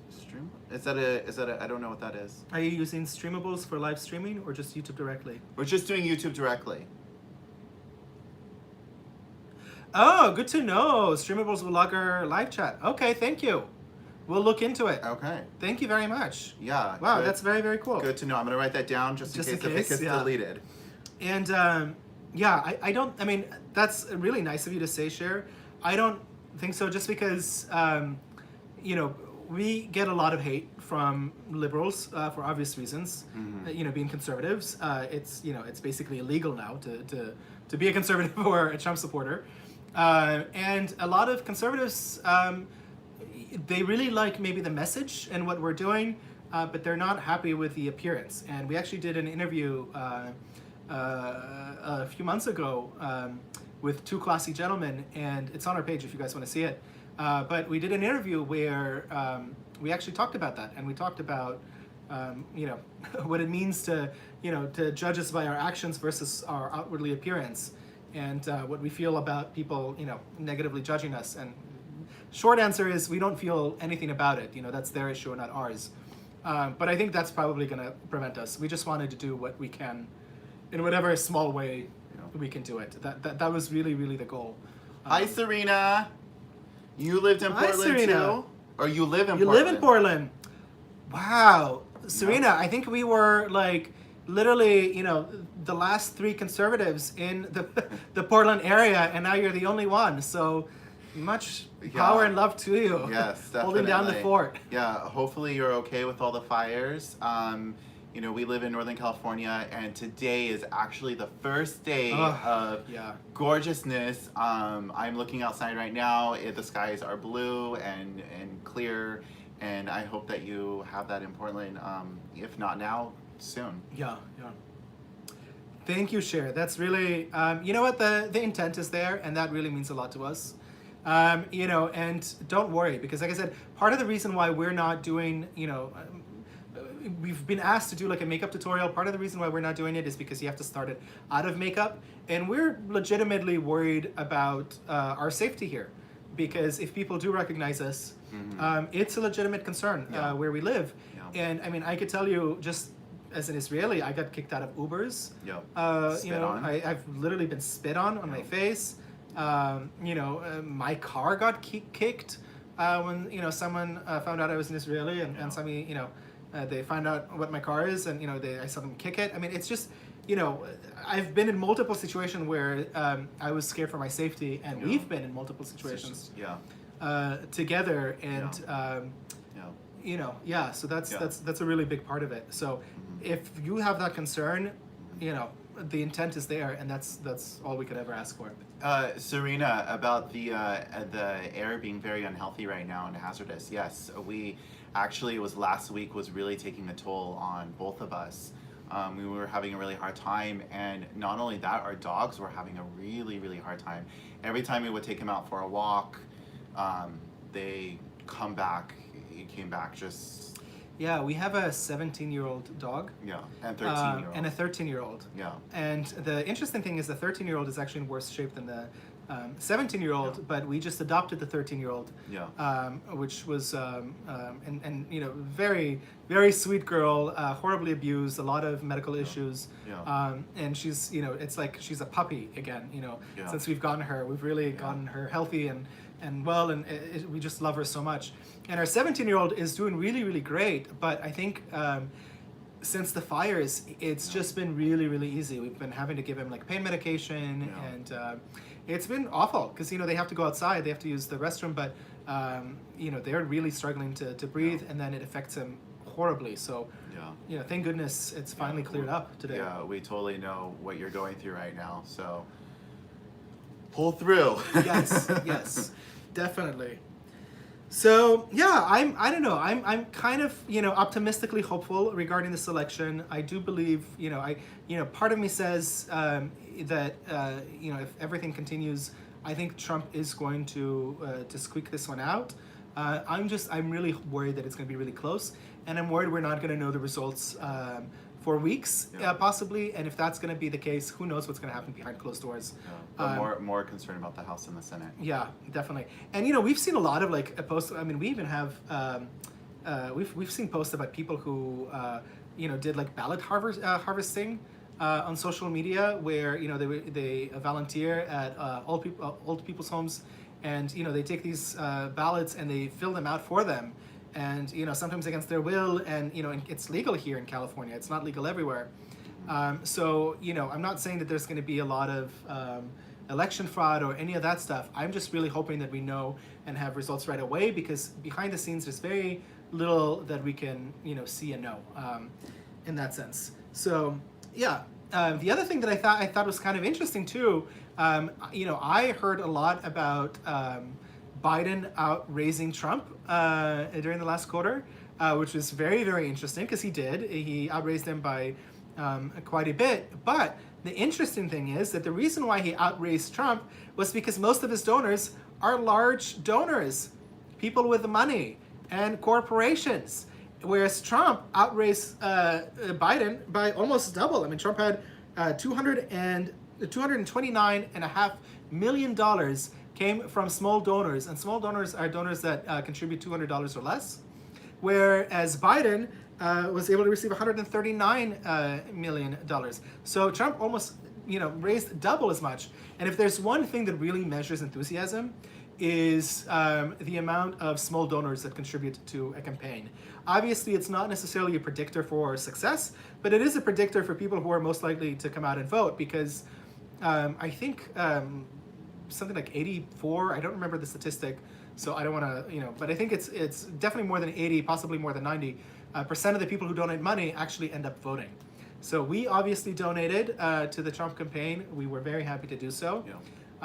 stream? Is that a? I don't know what that is. Are you using Streamables for live streaming or just YouTube directly? We're just doing YouTube directly. Oh, good to know. Streamables will log our live chat. Okay, thank you. We'll look into it. Okay. Thank you very much. Yeah. Wow, that's very, very cool. Good to know. I'm going to write that down just in case it gets deleted. And I don't, I mean, that's really nice of you to say, Cher. I don't think so, just because, we get a lot of hate from liberals for obvious reasons. Being conservatives, it's basically illegal now to be a conservative or a Trump supporter, and a lot of conservatives they really like maybe the message and what we're doing, but they're not happy with the appearance. And we actually did an interview a few months ago with two classy gentlemen, and it's on our page if you guys want to see it. But we did an interview where we actually talked about that, and we talked about what it means to judge us by our actions versus our outwardly appearance, and what we feel about people negatively judging us. And short answer is we don't feel anything about it. That's their issue and not ours. But I think that's probably going to prevent us. We just wanted to do what we can in whatever small way we can do it. That was really, really the goal. Hi, Serena. You lived in Portland Serena. too? Or you live in You Portland? live in Portland. Wow. Serena, I think we were like literally, the last three conservatives in the Portland area, and now you're the only one. So much power and love to you. Yes, definitely. Holding down the fort. Yeah, hopefully you're okay with all the fires. We live in Northern California, and today is actually the first day of gorgeousness. I'm looking outside right now. The skies are blue and clear, and I hope that you have that in Portland. If not now, soon. Yeah. Thank you, Cher. That's really, you know what, the intent is there, and that really means a lot to us. And don't worry, because like I said, part of the reason why we're not doing, we've been asked to do like a makeup tutorial. Part of the reason why we're not doing it is because you have to start it out of makeup, and we're legitimately worried about our safety here, because if people do recognize us, it's a legitimate concern where we live. And I mean, I could tell you, just as an Israeli, I got kicked out of Ubers. I've literally been spit on my face. My car got kicked when someone found out I was an Israeli, and somebody they find out what my car is, and I saw them kick it. I mean, it's just I've been in multiple situations where I was scared for my safety, and we've been in multiple situations together, and so that's a really big part of it. So if you have that concern, the intent is there, and that's all we could ever ask for. Serena, about the air being very unhealthy right now and hazardous. Yes, we actually, it was last week, was really taking a toll on both of us. We were having a really hard time, and not only that, our dogs were having a really, really hard time. Every time we would take him out for a walk, they come back. He came back just... Yeah, we have a 17-year-old dog. Yeah, and 13-year-old. And a 13-year-old. Yeah. And the interesting thing is the 13-year-old is actually in worse shape than the 17-year-old, but we just adopted the 13-year-old, which was very, very sweet girl, horribly abused, a lot of medical issues, and she's it's like she's a puppy again. Since we've gotten her, we've really gotten her healthy and well, and we just love her so much. And our 17-year-old is doing really, really great, but I think since the fires, it's just been really, really easy. We've been having to give him like pain medication, and it's been awful because they have to go outside, they have to use the restroom, but they're really struggling to breathe, and then it affects him horribly. So thank goodness it's finally cleared up today. Yeah, we totally know what you're going through right now, so pull through. yes, definitely. So yeah, I don't know. I'm kind of optimistically hopeful regarding this election. I do believe part of me says that if everything continues, I think Trump is going to squeak this one out. I'm really worried that it's going to be really close, and I'm worried we're not going to know the results for weeks, possibly. And if that's going to be the case, who knows what's going to happen behind closed doors. But more concerned about the House and the Senate. Yeah, definitely. And we've seen a lot of like posts. I mean, we even have we've seen posts about people who did like ballot harvesting on social media, where they volunteer at old people's homes, and they take these ballots and they fill them out for them. And sometimes against their will, and it's legal here in California. It's not legal everywhere. So I'm not saying that there's going to be a lot of election fraud or any of that stuff. I'm just really hoping that we know and have results right away, because behind the scenes there's very little that we can see and know in that sense. So yeah, the other thing that I thought was kind of interesting too, I heard a lot about Biden outraising Trump during the last quarter, which was very, very interesting, because he outraised him by quite a bit. But the interesting thing is that the reason why he outraised Trump was because most of his donors are large donors, people with money and corporations, whereas Trump outraised Biden by almost double. I mean, Trump had $229.5 million came from small donors, and small donors are donors that contribute $200 or less, whereas Biden was able to receive $139 million. So Trump almost raised double as much. And if there's one thing that really measures enthusiasm, is the amount of small donors that contribute to a campaign. Obviously, it's not necessarily a predictor for success, but it is a predictor for people who are most likely to come out and vote, because I think something like 84, I don't remember the statistic, so I don't want to, but I think it's definitely more than 80, possibly more than 90% of the people who donate money actually end up voting. So we obviously donated to the Trump campaign. We were very happy to do so. Yeah.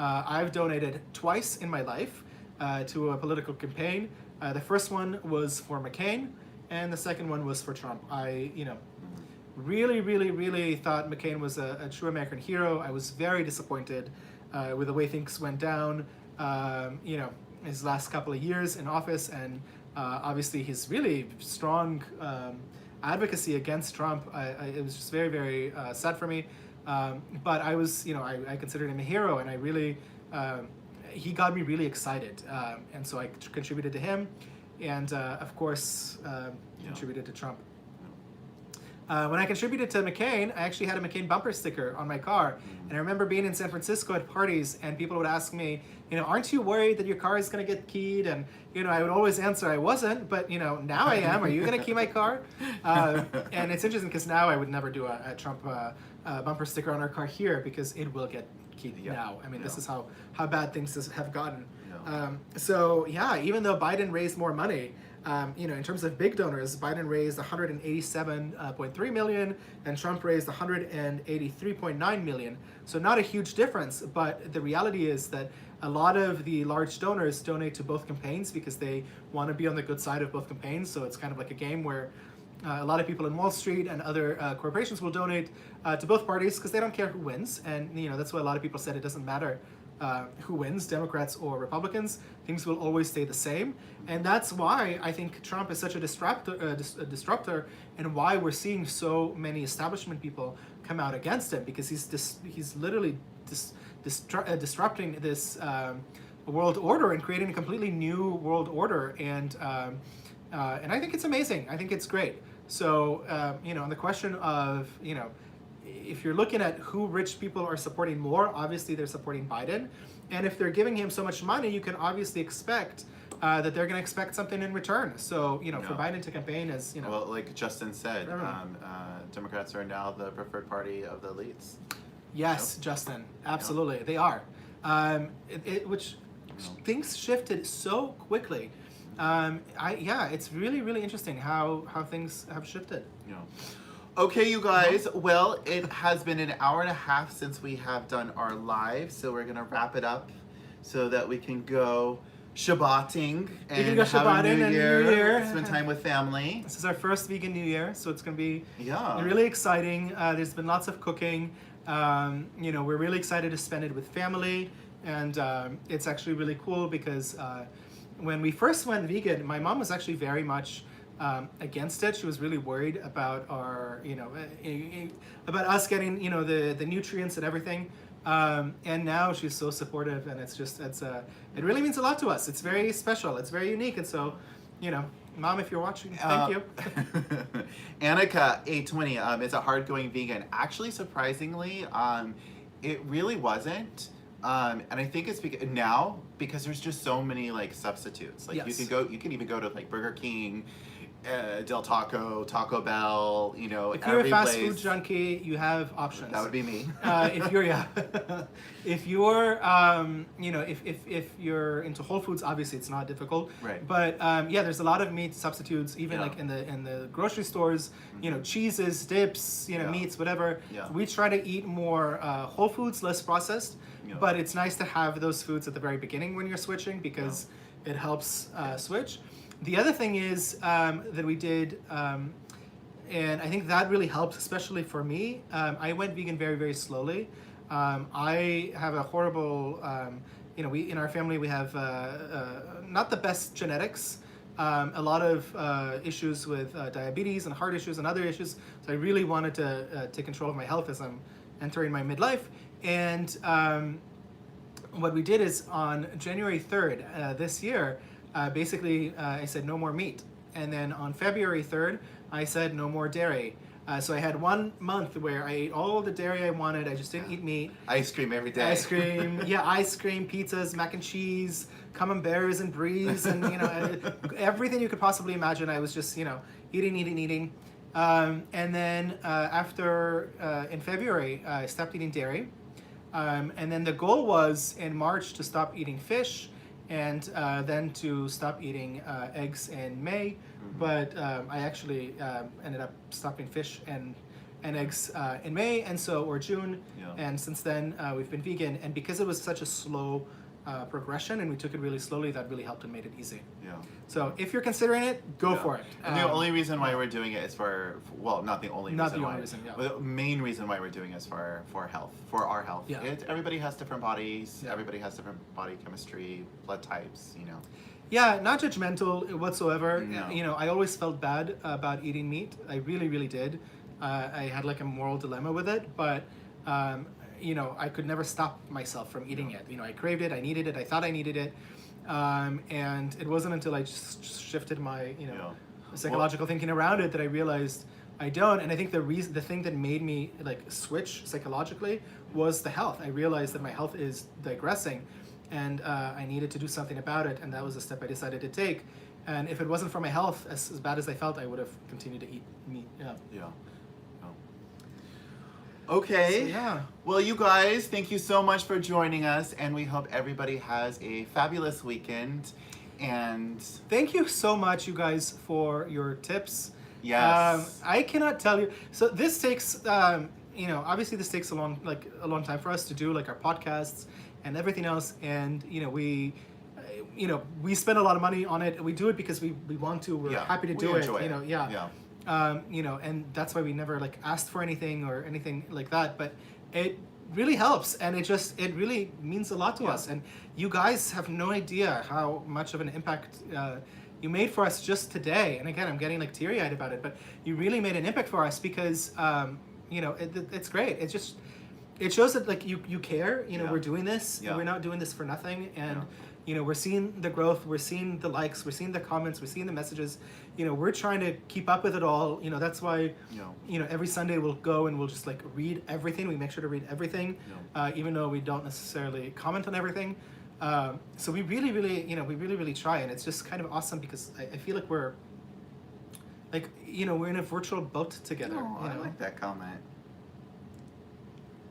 I've donated twice in my life to a political campaign. The first one was for McCain, and the second one was for Trump. I, really, really, really thought McCain was a true American hero. I was very disappointed with the way things went down, his last couple of years in office, and obviously his really strong advocacy against Trump. It was just very, very sad for me. But I was, I considered him a hero, and I really, he got me really excited. And so I contributed to him, and of course, contributed to Trump. When I contributed to McCain, I actually had a McCain bumper sticker on my car. And I remember being in San Francisco at parties, and people would ask me, aren't you worried that your car is going to get keyed? And, I would always answer I wasn't, but, now I am. Are you going to key my car? And it's interesting because now I would never do a Trump bumper sticker on our car here, because it will get keyed now. I mean, this is how bad things have gotten. So, yeah, even though Biden raised more money, in terms of big donors, Biden raised $187.3 million, and Trump raised $183.9 million. So not a huge difference, but the reality is that a lot of the large donors donate to both campaigns because they want to be on the good side of both campaigns. So it's kind of like a game where a lot of people in Wall Street and other corporations will donate to both parties because they don't care who wins. And that's why a lot of people said it doesn't matter who wins, Democrats or Republicans. Things will always stay the same. And that's why I think Trump is such a disruptor, and why we're seeing so many establishment people come out against him, because he's literally disrupting this world order and creating a completely new world order. And I think it's amazing. I think it's great. So, on the question of, if you're looking at who rich people are supporting more, obviously they're supporting Biden. And if they're giving him so much money, you can obviously expect that they're going to expect something in return. So, for Biden to campaign as, Well, like Justin said, Democrats are now the preferred party of the elites. Yes, Justin, absolutely, they are. Which things shifted so quickly. It's really, really interesting how things have shifted. Okay, you guys, well, it has been an hour and a half since we have done our live, so we're going to wrap it up so that we can go Shabbating and have a new year, spend time with family. This is our first vegan New Year, so it's going to be really exciting. There's been lots of cooking. We're really excited to spend it with family, and it's actually really cool because when we first went vegan, my mom was actually very much against it. She was really worried about our, about us getting, the nutrients and everything. And now she's so supportive, and it really means a lot to us. It's very special. It's very unique. And so, Mom, if you're watching, thank you. Annika 820 is a hard-going vegan. Actually, surprisingly, it really wasn't. And I think it's because there's just so many like substitutes. Like you can even go to like Burger King Del Taco, Taco Bell, you know, If you're a every fast place. food junkie, you have options. That would be me. If you're if you're you know if you're into Whole Foods, obviously it's not difficult. Right. But yeah, there's a lot of meat substitutes, even Yeah. like in the grocery stores. You know, cheeses, dips, you know, Yeah. meats, whatever. Yeah. We try to eat more whole foods, less processed. Yeah. But it's nice to have those foods at the very beginning when you're switching because it helps switch. The other thing is that we did. And I think that really helps, especially for me. I went vegan very, very slowly. I have a horrible, you know, we in our family we have not the best genetics. A lot of issues with diabetes and heart issues and other issues. So I really wanted to take control of my health as I'm entering my midlife. And what we did is on January 3rd this year, basically I said no more meat. And then on February 3rd, I said no more dairy. So I had 1 month where I ate all the dairy I wanted. I just didn't eat meat. Ice cream every day. Ice cream, yeah, ice cream, pizzas, mac and cheese, camemberts and bries, and you know everything you could possibly imagine. I was just eating. And then after in February, I stopped eating dairy. And then the goal was in March to stop eating fish, and then to stop eating eggs in May. But I actually ended up stopping fish and eggs in May, or June. Yeah. And since then, we've been vegan. And because it was such a slow progression and we took it really slowly, that really helped and made it easy. Yeah. So if you're considering it, go Yeah. for it. And the only reason why we're doing it is well, not the only Not reason the why. only reason, yeah. But the main reason why we're doing it is for health, for our health. Yeah. Everybody has different bodies. Yeah. Everybody has different body chemistry, blood types. You know. Yeah, not judgmental whatsoever. No. You know, I always felt bad about eating meat. I really, really did. I had like a moral dilemma with it, but you know, I could never stop myself from eating it. You know, I craved it, I needed it, I thought I needed it, and it wasn't until I just shifted my psychological thinking around it that I realized I don't. And I think the thing that made me like switch psychologically was the health. I realized that my health is digressing, and I needed to do something about it, and that was the step I decided to take. And if it wasn't for my health, as bad as I felt, I would have continued to eat meat. Yeah. Yeah. Okay. So, yeah. Well, you guys, thank you so much for joining us, and we hope everybody has a fabulous weekend. And Thank you so much, you guys, for your tips. yes, I cannot tell you. So this takes, you know, obviously this takes a long time for us to do, like our podcasts and everything else. And we spend a lot of money on it. We do it because we want to. We're happy to do it. enjoy it. And that's why we never like asked for anything or anything like that. But it really helps, and it really means a lot to us. And you guys have no idea how much of an impact you made for us just today. And again, I'm getting like teary-eyed about it, but you really made an impact for us because it's great. It shows that like you care. We're doing this. Yeah. We're not doing this for nothing. And we're seeing the growth. We're seeing the likes. We're seeing the comments. We're seeing the messages. We're trying to keep up with it all. That's why every Sunday we'll go and we'll just like read everything. We make sure to read everything, even though we don't necessarily comment on everything. So we really, really try, and it's just kind of awesome because I feel like we're in a virtual boat together. Oh, I like that comment.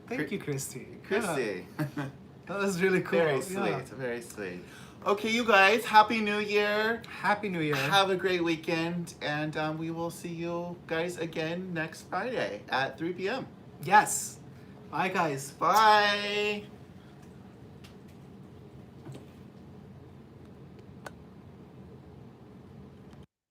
Thank you, Christy. Christy. Yeah, that was really cool. Very sweet. Very sweet. Okay, you guys, Happy New Year. Happy New Year. Have a great weekend, and we will see you guys again next Friday at 3 p.m. Yes. Bye, guys. Bye.